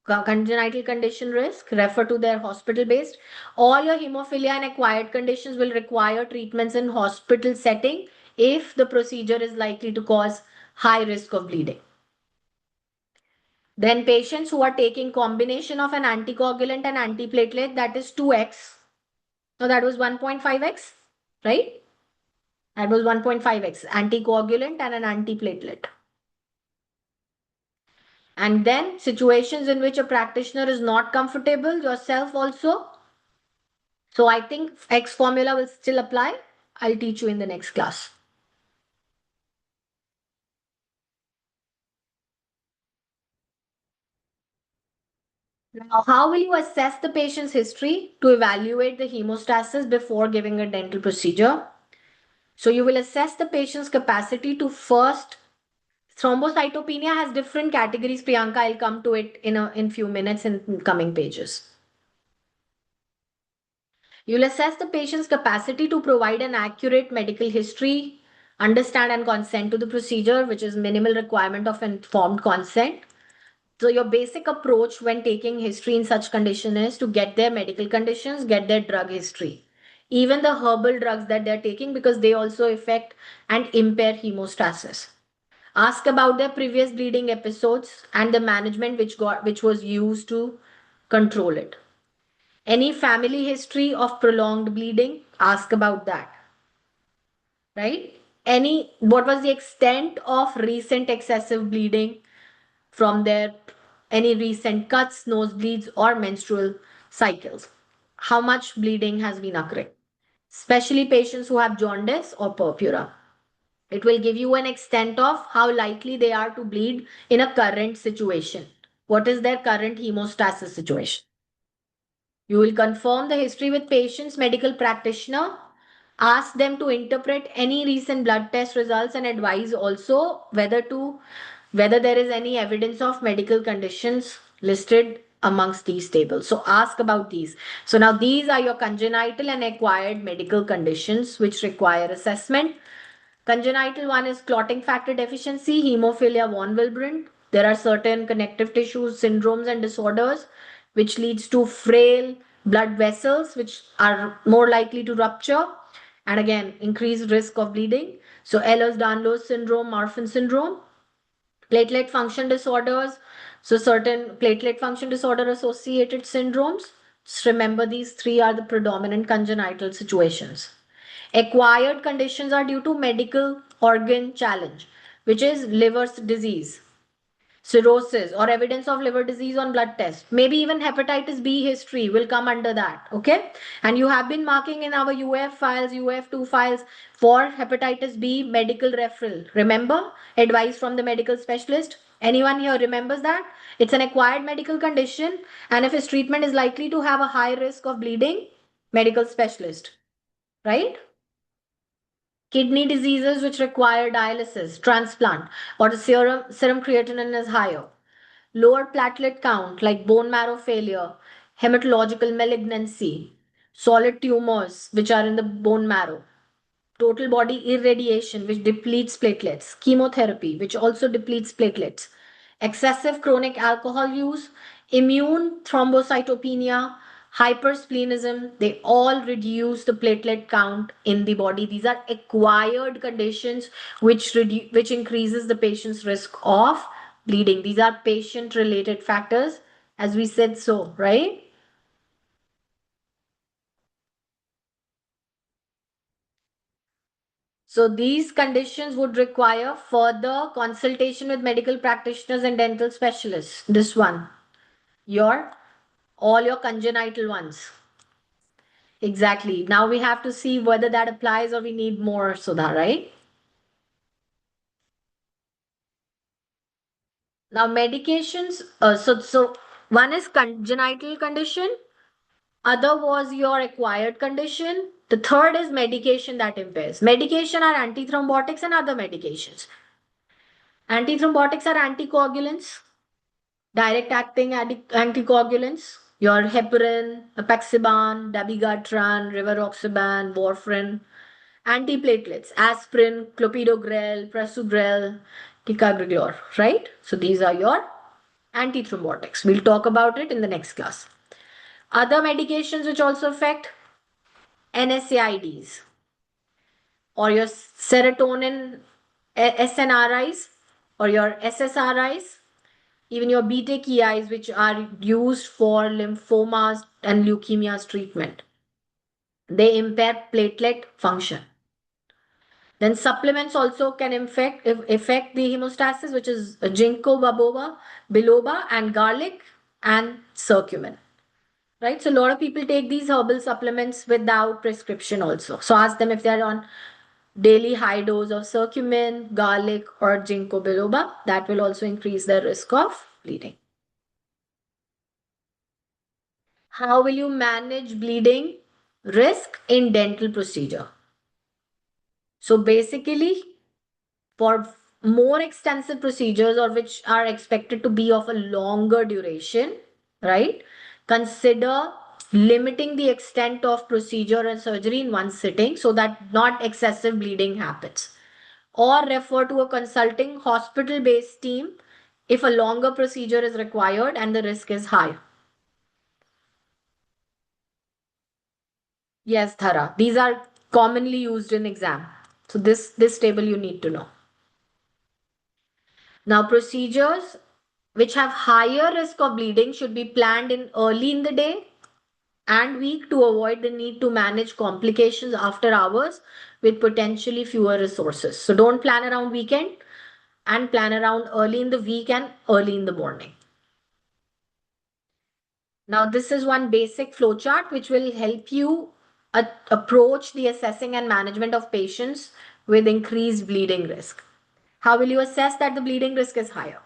A: congenital condition risk, refer to their hospital based. All your hemophilia and acquired conditions will require treatments in hospital setting if the procedure is likely to cause high risk of bleeding. Then patients who are taking combination of an anticoagulant and antiplatelet, that is 2x. No, that was 1.5x, right? That was 1.5x, anticoagulant and an antiplatelet. And then situations in which a practitioner is not comfortable, yourself also. So I think X formula will still apply. I'll teach you in the next class. Now, how will you assess the patient's history to evaluate the hemostasis before giving a dental procedure? So you will assess the patient's capacity to first. Thrombocytopenia has different categories, Priyanka. I'll come to it in few minutes in coming pages. You'll assess the patient's capacity to provide an accurate medical history, understand and consent to the procedure, which is minimal requirement of informed consent. So your basic approach when taking history in such condition is to get their medical conditions, get their drug history, even the herbal drugs that they're taking, because they also affect and impair hemostasis. Ask about their previous bleeding episodes and the management which was used to control it. Any family history of prolonged bleeding, ask about that. Right? What was the extent of recent excessive bleeding from their any recent cuts, nosebleeds, or menstrual cycles? How much bleeding has been occurring? Especially patients who have jaundice or purpura. It will give you an extent of how likely they are to bleed in a current situation. What is their current hemostasis situation? You will confirm the history with patient's medical practitioner. Ask them to interpret any recent blood test results and advise also whether there is any evidence of medical conditions listed amongst these tables. So ask about these. So now these are your congenital and acquired medical conditions which require assessment. Congenital one is clotting factor deficiency, hemophilia von Willebrand. There are certain connective tissue syndromes and disorders which leads to frail blood vessels which are more likely to rupture and again increased risk of bleeding. So Ehlers-Danlos syndrome, Marfan syndrome, platelet function disorders. So certain platelet function disorder associated syndromes. Just remember these three are the predominant congenital situations. Acquired conditions are due to medical organ challenge, which is liver disease, cirrhosis, or evidence of liver disease on blood test. Maybe even hepatitis B history will come under that. Okay. And you have been marking in our UF files, UF2 files for hepatitis B medical referral. Remember, advice from the medical specialist. Anyone here remembers that? It's an acquired medical condition, and if his treatment is likely to have a high risk of bleeding, medical specialist, right? Kidney diseases which require dialysis, transplant, or the serum creatinine is higher. Lower platelet count like bone marrow failure, hematological malignancy, solid tumors which are in the bone marrow, total body irradiation which depletes platelets, chemotherapy which also depletes platelets, excessive chronic alcohol use, immune thrombocytopenia, hypersplenism, they all reduce the platelet count in the body. These are acquired conditions which increases the patient's risk of bleeding. These are patient related factors, as we said so, right? So these conditions would require further consultation with medical practitioners and dental specialists. This one, all your congenital ones. Exactly. Now we have to see whether that applies or we need more, Sudha, right? Now medications, so one is congenital condition, other was your acquired condition. The third is medication that impairs. Medication are antithrombotics and other medications. Antithrombotics are anticoagulants, direct acting anticoagulants. Your heparin, apixaban, dabigatran, rivaroxaban, warfarin. Antiplatelets, aspirin, clopidogrel, prasugrel, ticagrelor, right? So these are your antithrombotics. We'll talk about it in the next class. Other medications which also affect NSAIDs or your serotonin SNRIs or your SSRIs, even your BTKIs, which are used for lymphomas and leukemias treatment. They impair platelet function. Then supplements also can affect the hemostasis, which is ginkgo biloba, and garlic and curcumin. Right? So a lot of people take these herbal supplements without prescription also. So ask them if they're on daily high dose of curcumin, garlic, or ginkgo biloba. That will also increase their risk of bleeding. How will you manage bleeding risk in dental procedure? So basically, for more extensive procedures or which are expected to be of a longer duration, right? Consider limiting the extent of procedure and surgery in one sitting so that not excessive bleeding happens. Or refer to a consulting hospital-based team if a longer procedure is required and the risk is high. Yes, Dhara. These are commonly used in exam. So this table you need to know. Now, procedures which have higher risk of bleeding should be planned in early in the day and week to avoid the need to manage complications after hours with potentially fewer resources. So don't plan around weekend and plan around early in the week and early in the morning. Now, this is one basic flowchart which will help you approach the assessing and management of patients with increased bleeding risk. How will you assess that the bleeding risk is higher?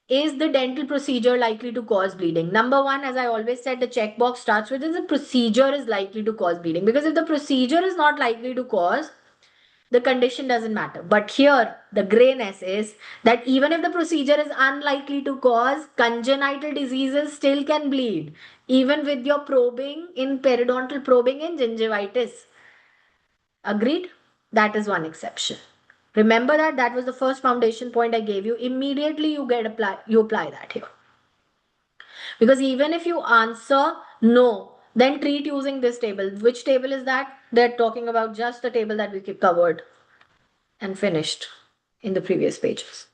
A: Is the dental procedure likely to cause bleeding? Number one, as I always said, the checkbox starts with is the procedure is likely to cause bleeding. Because if the procedure is not likely to cause, the condition doesn't matter. But here, the grayness is that even if the procedure is unlikely to cause, congenital diseases still can bleed, even with your probing in periodontal probing in gingivitis. Agreed? That is one exception. Remember that was the first foundation point I gave you. Immediately you apply that here. Because even if you answer no, then treat using this table. Which table is that? They're talking about just the table that we covered and finished in the previous pages.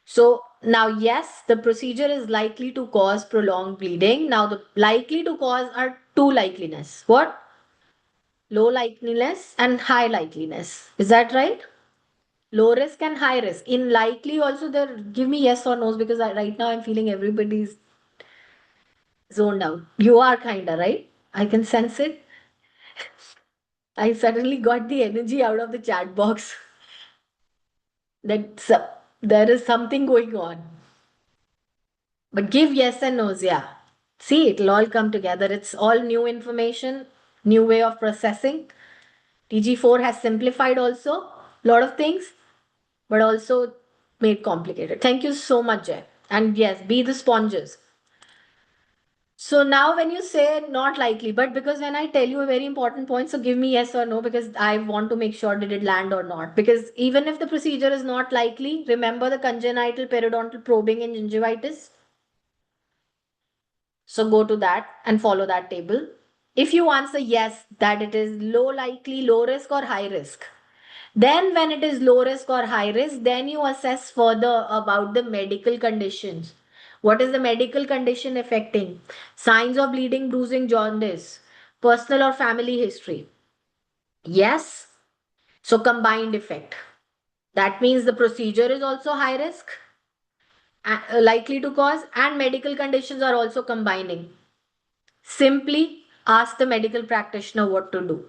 A: So now, yes, the procedure is likely to cause prolonged bleeding. Now, the likely to cause are two likeliness. What? Low likeliness and high likeliness. Is that right? Low risk and high risk. In likely also, there give me yes or no's because right now I'm feeling everybody's zoned out. You are kinda right. I can sense it. I suddenly got the energy out of the chat box that there is something going on. But give yes and no's, yeah. See, it'll all come together. It's all new information, new way of processing. TG4 has simplified also a lot of things, but also made complicated. Thank you so much, Jay. And yes, be the sponges. So now when you say not likely, but because when I tell you a very important point, so give me yes or no because I want to make sure did it land or not. Because even if the procedure is not likely, remember the congenital periodontal probing in gingivitis. So go to that and follow that table. If you answer yes, that it is low likely, low risk or high risk, then when it is low risk or high risk, then you assess further about the medical conditions. What is the medical condition affecting? Signs of bleeding, bruising, jaundice, personal or family history. Yes. So combined effect. That means the procedure is also high risk, likely to cause, and medical conditions are also combining. Simply ask the medical practitioner what to do.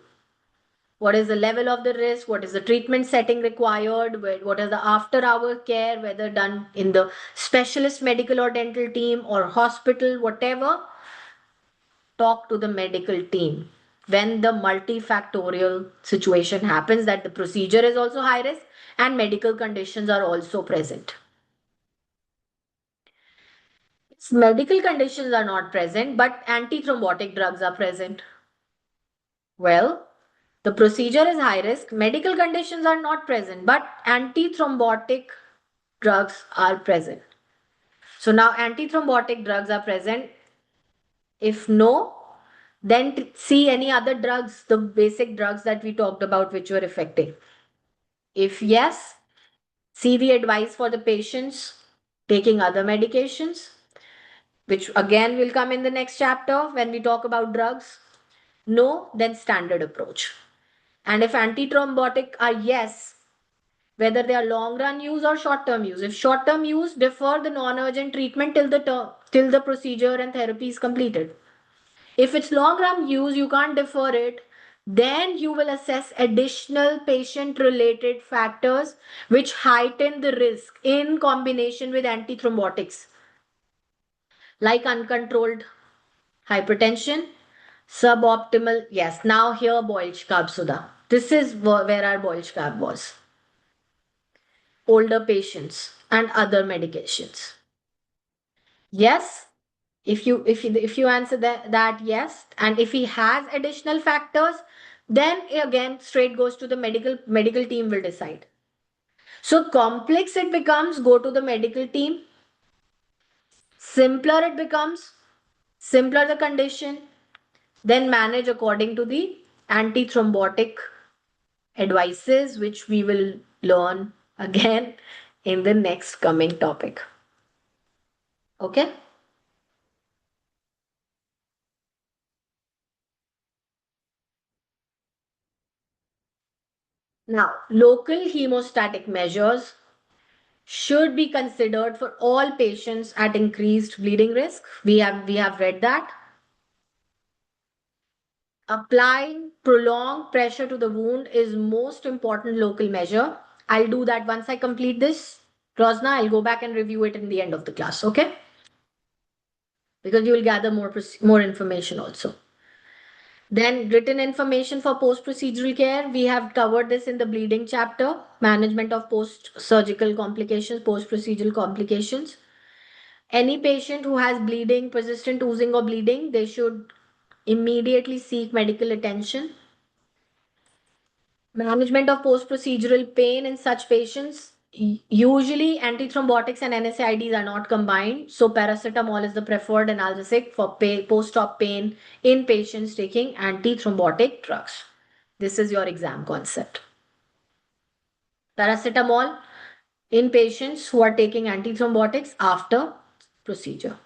A: What is the level of the risk? What is the treatment setting required? What is the after hour care, whether done in the specialist medical or dental team or hospital, whatever? Talk to the medical team. When the multifactorial situation happens that the procedure is also high risk and medical conditions are also present. Medical conditions are not present, but antithrombotic drugs are present. Well, the procedure is high risk, medical conditions are not present, but antithrombotic drugs are present. So now antithrombotic drugs are present. If no, then see any other drugs, the basic drugs that we talked about which were effective. If yes, see the advice for the patients taking other medications, which again will come in the next chapter when we talk about drugs. No, then standard approach. And if antithrombotic are yes, whether they are long run use or short term use. If short term use, defer the non urgent treatment till the procedure and therapy is completed. If it's long run use, you can't defer it. Then you will assess additional patient related factors which heighten the risk in combination with antithrombotics, like uncontrolled hypertension, suboptimal. Yes, now here boiled carb Sudha. This is where our boiled carb was. Older patients and other medications. Yes, if you answer that yes, and if he has additional factors, then again straight goes to the medical team will decide. So complex it becomes, go to the medical team. Simpler it becomes, simpler the condition, then manage according to the antithrombotic advices, which we will learn again in the next coming topic. Okay. Now, local hemostatic measures should be considered for all patients at increased bleeding risk. We have read that. Applying prolonged pressure to the wound is most important local measure. I'll do that once I complete this. Rosna, I'll go back and review it in the end of the class, okay? Because you will gather more information also. Then written information for post-procedural care. We have covered this in the bleeding chapter, management of post-surgical complications, post-procedural complications. Any patient who has bleeding, persistent oozing or bleeding, they should immediately seek medical attention. Management of post-procedural pain in such patients. Usually antithrombotics and NSAIDs are not combined. So paracetamol is the preferred analgesic for post-op pain in patients taking antithrombotic drugs. This is your exam concept. Paracetamol in patients who are taking antithrombotics after procedure.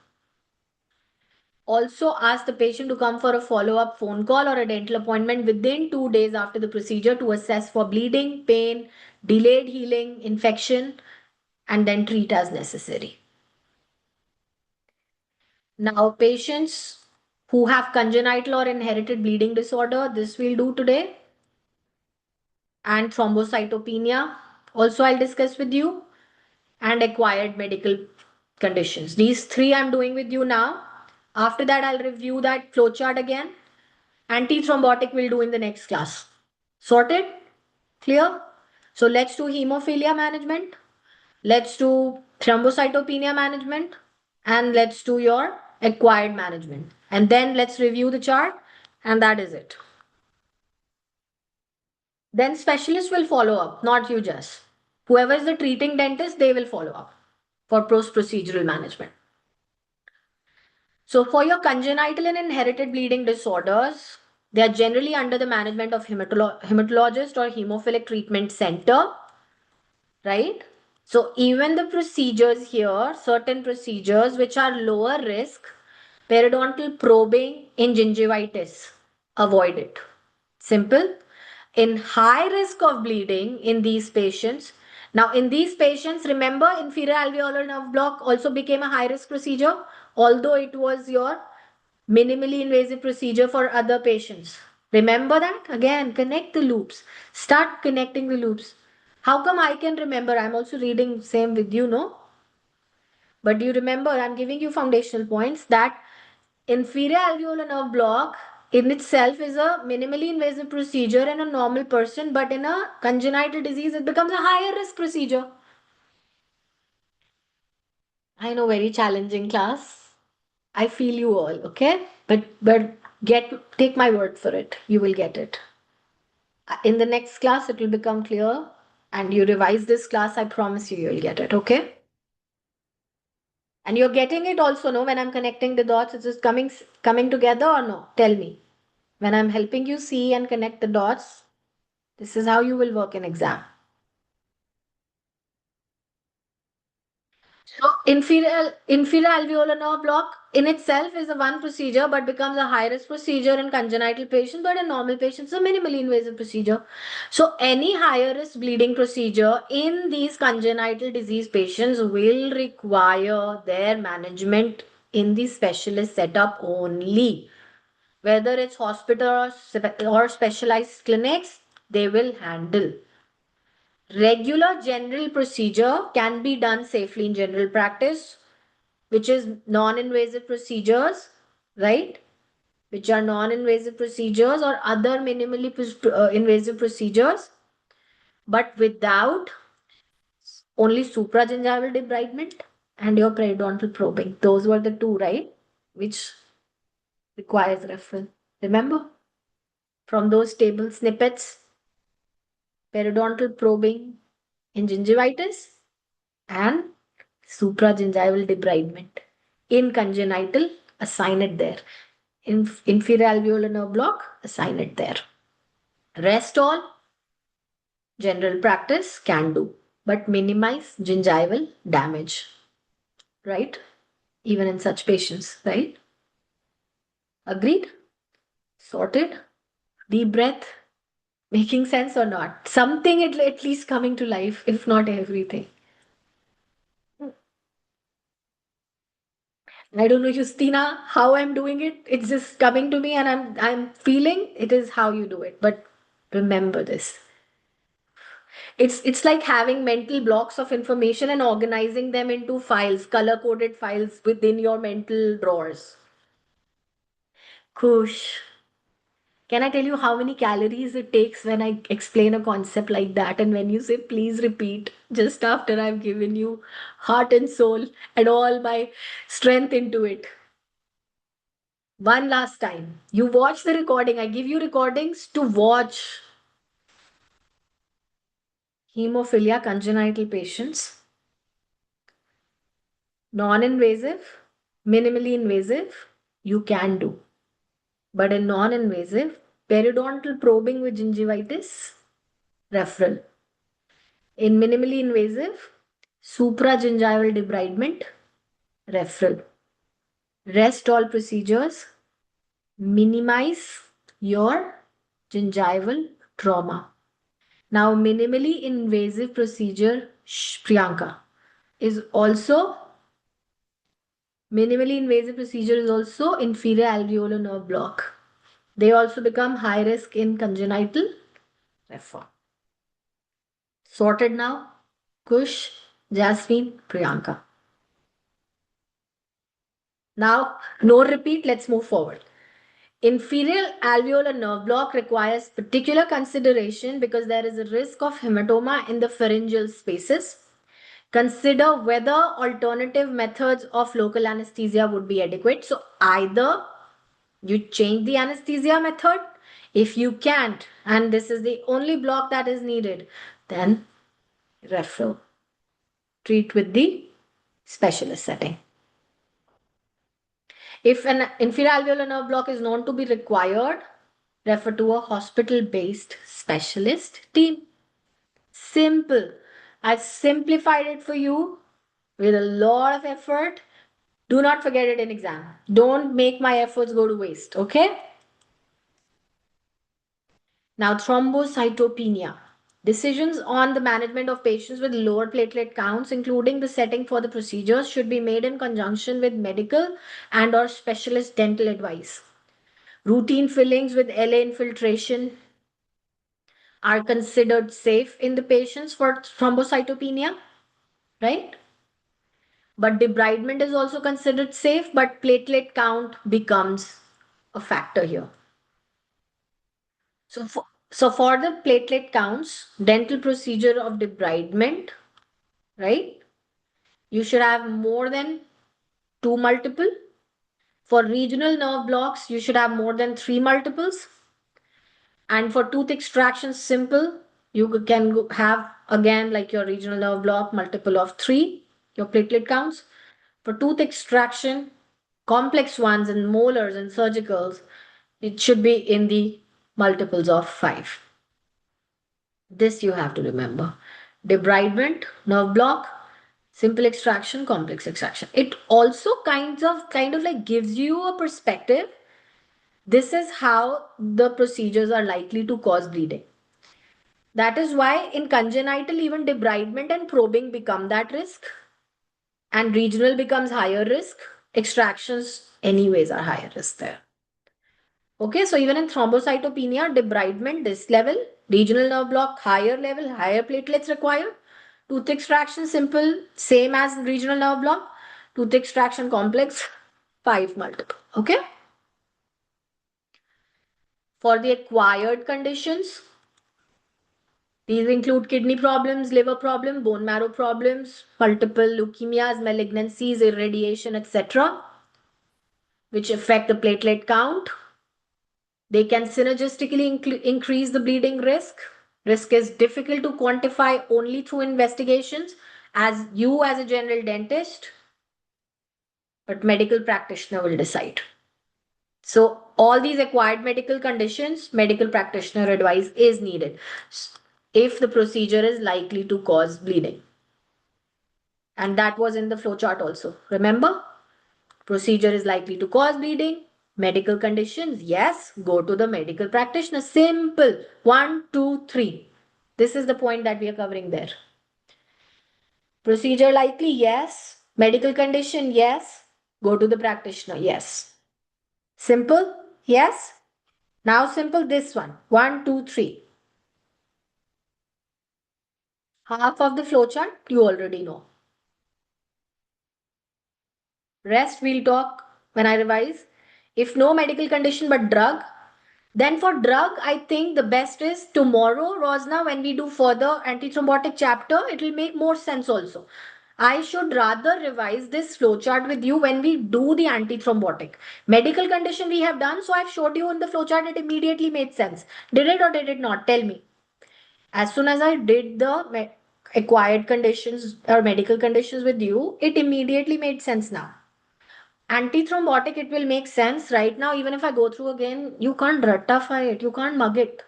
A: Also ask the patient to come for a follow-up phone call or a dental appointment within 2 days after the procedure to assess for bleeding, pain, delayed healing, infection, and then treat as necessary. Now, patients who have congenital or inherited bleeding disorder, this we'll do today. And thrombocytopenia, also I'll discuss with you. And acquired medical conditions. These three I'm doing with you now. After that, I'll review that flowchart again. Antithrombotic we'll do in the next class. Sorted? Clear? So let's do hemophilia management. Let's do thrombocytopenia management. And let's do your acquired management. And then let's review the chart. And that is it. Then specialists will follow up, not you just. Whoever is the treating dentist, they will follow up for post-procedural management. So for your congenital and inherited bleeding disorders, they are generally under the management of hematologist or hemophilic treatment center, right? So even the procedures here, certain procedures which are lower risk, periodontal probing in gingivitis, avoid it. Simple. In high risk of bleeding in these patients, now in these patients, remember inferior alveolar nerve block also became a high risk procedure, although it was your minimally invasive procedure for other patients. Remember that? Again, connect the loops. Start connecting the loops. How come I can remember? I'm also reading same with you, no? But do you remember? I'm giving you foundational points that inferior alveolar nerve block in itself is a minimally invasive procedure in a normal person, but in a congenital disease, it becomes a higher risk procedure. I know, very challenging class. I feel you all, okay? But take my word for it. You will get it. In the next class, it will become clear, and you revise this class, I promise you, you'll get it, okay? And you're getting it also, no? When I'm connecting the dots, it's just coming together or no? Tell me. When I'm helping you see and connect the dots, this is how you will work in exam. So inferior alveolar nerve block in itself is a one procedure, but becomes a high risk procedure in congenital patients, but in normal patients, a minimally invasive procedure. So any higher risk bleeding procedure in these congenital disease patients will require their management in the specialist setup only. Whether it's hospital or specialized clinics, they will handle. Regular general procedure can be done safely in general practice, which is non-invasive procedures, right? Which are non-invasive procedures or other minimally invasive procedures, but without only supragingival debridement and your periodontal probing. Those were the two, right? Which requires referral. Remember from those table snippets, periodontal probing in gingivitis and supragingival debridement. In congenital, assign it there. In inferior alveolar nerve block, assign it there. Rest all, general practice can do, but minimize gingival damage, right? Even in such patients, right? Agreed? Sorted? Deep breath? Making sense or not? Something at least coming to life, if not everything. I don't know, Justina, how I'm doing it. It's just coming to me and I'm feeling it is how you do it. But remember this. It's like having mental blocks of information and organizing them into files, color-coded files within your mental drawers. Kush. Can I tell you how many calories it takes when I explain a concept like that? And when you say, please repeat, just after I've given you heart and soul and all my strength into it. One last time. You watch the recording. I give you recordings to watch. Hemophilia congenital patients. Non-invasive, minimally invasive, you can do. But in non-invasive, periodontal probing with gingivitis, referral. In minimally invasive, supragingival debridement, referral. Rest all procedures, minimize your gingival trauma. Now, minimally invasive procedure, Priyanka, is also minimally invasive procedure is also inferior alveolar nerve block. They also become high risk in congenital refer. Sorted now? Kush, Jasmine, Priyanka. Now, no repeat, let's move forward. Inferior alveolar nerve block requires particular consideration because there is a risk of hematoma in the pharyngeal spaces. Consider whether alternative methods of local anesthesia would be adequate. So either you change the anesthesia method. If you can't, and this is the only block that is needed, then referral. Treat with the specialist setting. If an inferior alveolar nerve block is known to be required, refer to a hospital-based specialist team. Simple. I've simplified it for you with a lot of effort. Do not forget it in exam. Don't make my efforts go to waste, okay? Now, thrombocytopenia. Decisions on the management of patients with lower platelet counts, including the setting for the procedures, should be made in conjunction with medical and or specialist dental advice. Routine fillings with LA infiltration are considered safe in the patients for thrombocytopenia, right? But debridement is also considered safe, but platelet count becomes a factor here. So for the platelet counts, dental procedure of debridement, right? You should have more than 2 multiple. For regional nerve blocks, you should have more than 3 multiples. And for tooth extraction, simple, you have again like your regional nerve block, multiple of 3, your platelet counts. For tooth extraction, complex ones and molars and surgicals, it should be in the multiples of 5. This you have to remember. Debridement, nerve block, simple extraction, complex extraction. It also kind of like gives you a perspective. This is how the procedures are likely to cause bleeding. That is why in congenital, even debridement and probing become that risk, and regional becomes higher risk. Extractions, anyways, are higher risk there. Okay, so even in thrombocytopenia, debridement, this level, regional nerve block, higher level, higher platelets required. Tooth extraction, simple, same as regional nerve block. Tooth extraction complex, 5 multiple. Okay. For the acquired conditions, these include kidney problems, liver problem, bone marrow problems, multiple leukemias, malignancies, irradiation, etc., which affect the platelet count. They can synergistically increase the bleeding risk. Risk is difficult to quantify only through investigations, as you as a general dentist, but medical practitioner will decide. So all these acquired medical conditions, medical practitioner advice is needed if the procedure is likely to cause bleeding. And that was in the flowchart also. Remember, procedure is likely to cause bleeding. Medical conditions, yes, go to the medical practitioner. Simple. 1, 2, 3. This is the point that we are covering there. Procedure likely, yes. Medical condition, yes. Go to the practitioner, yes. Simple, yes. Now simple this one. 1, 2, 3. Half of the flowchart you already know. Rest we'll talk when I revise. If no medical condition but drug, then for drug, I think the best is tomorrow, Rosna, when we do further antithrombotic chapter, it will make more sense also. I should rather revise this flowchart with you when we do the antithrombotic. Medical condition we have done, so I've showed you in the flowchart, it immediately made sense. Did it or did it not? Tell me. As soon as I did the acquired conditions or medical conditions with you, it immediately made sense now. Antithrombotic, it will make sense right now. Even if I go through again, you can't ratify it, you can't mug it.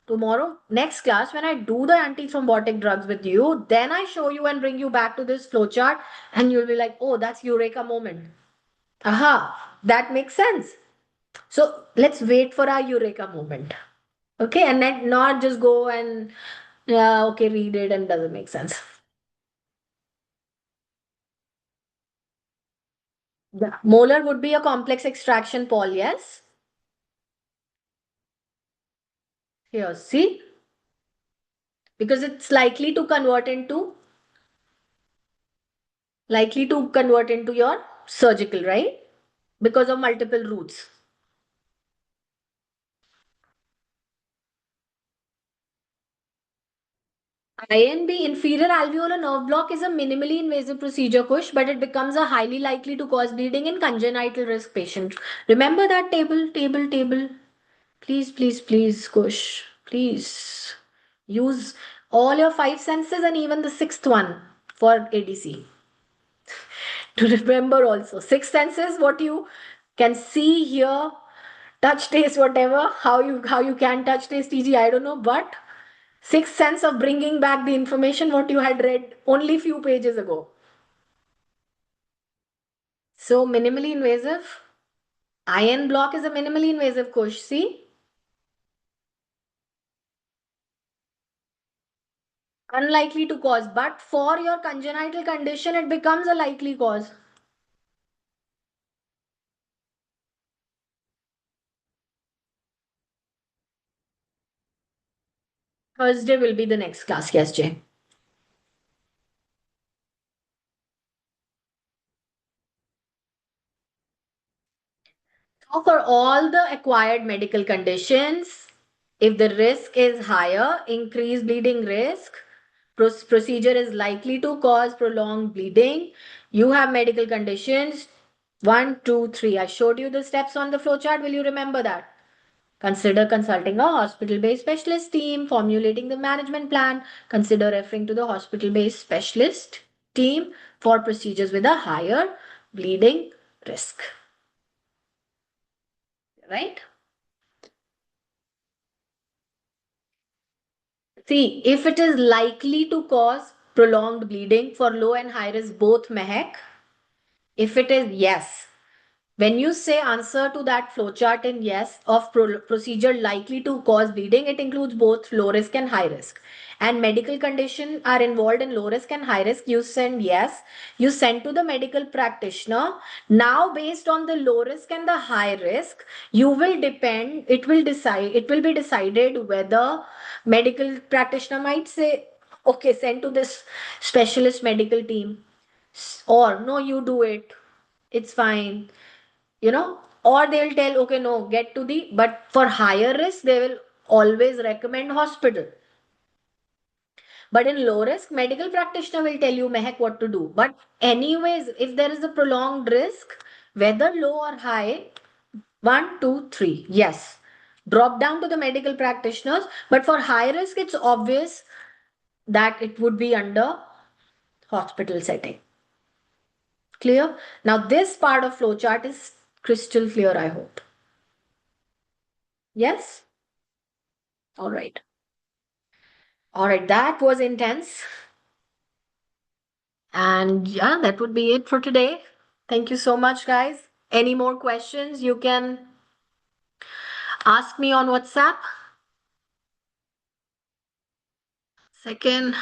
A: Tomorrow, next class, when I do the antithrombotic drugs with you, then I show you and bring you back to this flowchart, and you'll be like, oh, that's eureka moment. Aha, that makes sense. So let's wait for our eureka moment. Okay, and then not just go and okay, read it and doesn't make sense. The molar would be a complex extraction, Paul, yes? Here, see? Because it's likely to convert into your surgical, right? Because of multiple routes. INB, inferior alveolar nerve block, is a minimally invasive procedure, Kush, but it becomes a highly likely to cause bleeding in congenital risk patients. Remember that table. Please, please, please, Kush. Please use all your 5 senses and even the sixth one for ADC. To remember also, 6 senses, what you can see, hear, touch, taste, whatever, how you can touch, taste, TG, I don't know, but sixth sense of bringing back the information what you had read only few pages ago. So minimally invasive, iron block is a minimally invasive, Kush, see? Unlikely to cause, but for your congenital condition, it becomes a likely cause. Thursday will be the next class, yes, Jay. So for all the acquired medical conditions, if the risk is higher, increased bleeding risk, procedure is likely to cause prolonged bleeding, you have medical conditions, 1, 2, 3. I showed you the steps on the flowchart. Will you remember that? Consider consulting a hospital-based specialist team, formulating the management plan. Consider referring to the hospital-based specialist team for procedures with a higher bleeding risk. Right? See, if it is likely to cause prolonged bleeding for low and high risk, both Mehak, if it is yes, when you say answer to that flowchart in yes of procedure likely to cause bleeding, it includes both low risk and high risk. And medical condition are involved in low risk and high risk. You send yes, you send to the medical practitioner. Now, based on the low risk and the high risk, it will be decided whether medical practitioner might say, okay, send to this specialist medical team, or no, you do it. It's fine, or they'll tell, okay, no, get to the, but for higher risk, they will always recommend hospital. But in low risk, medical practitioner will tell you, Mehak, what to do. But anyways, if there is a prolonged risk, whether low or high, 1, 2, 3, yes, drop down to the medical practitioners. But for high risk, it's obvious that it would be under hospital setting. Clear? Now this part of flowchart is crystal clear, I hope. Yes? All right. All right, that was intense. And yeah, that would be it for today. Thank you so much, guys. Any more questions, you can ask me on WhatsApp. Second.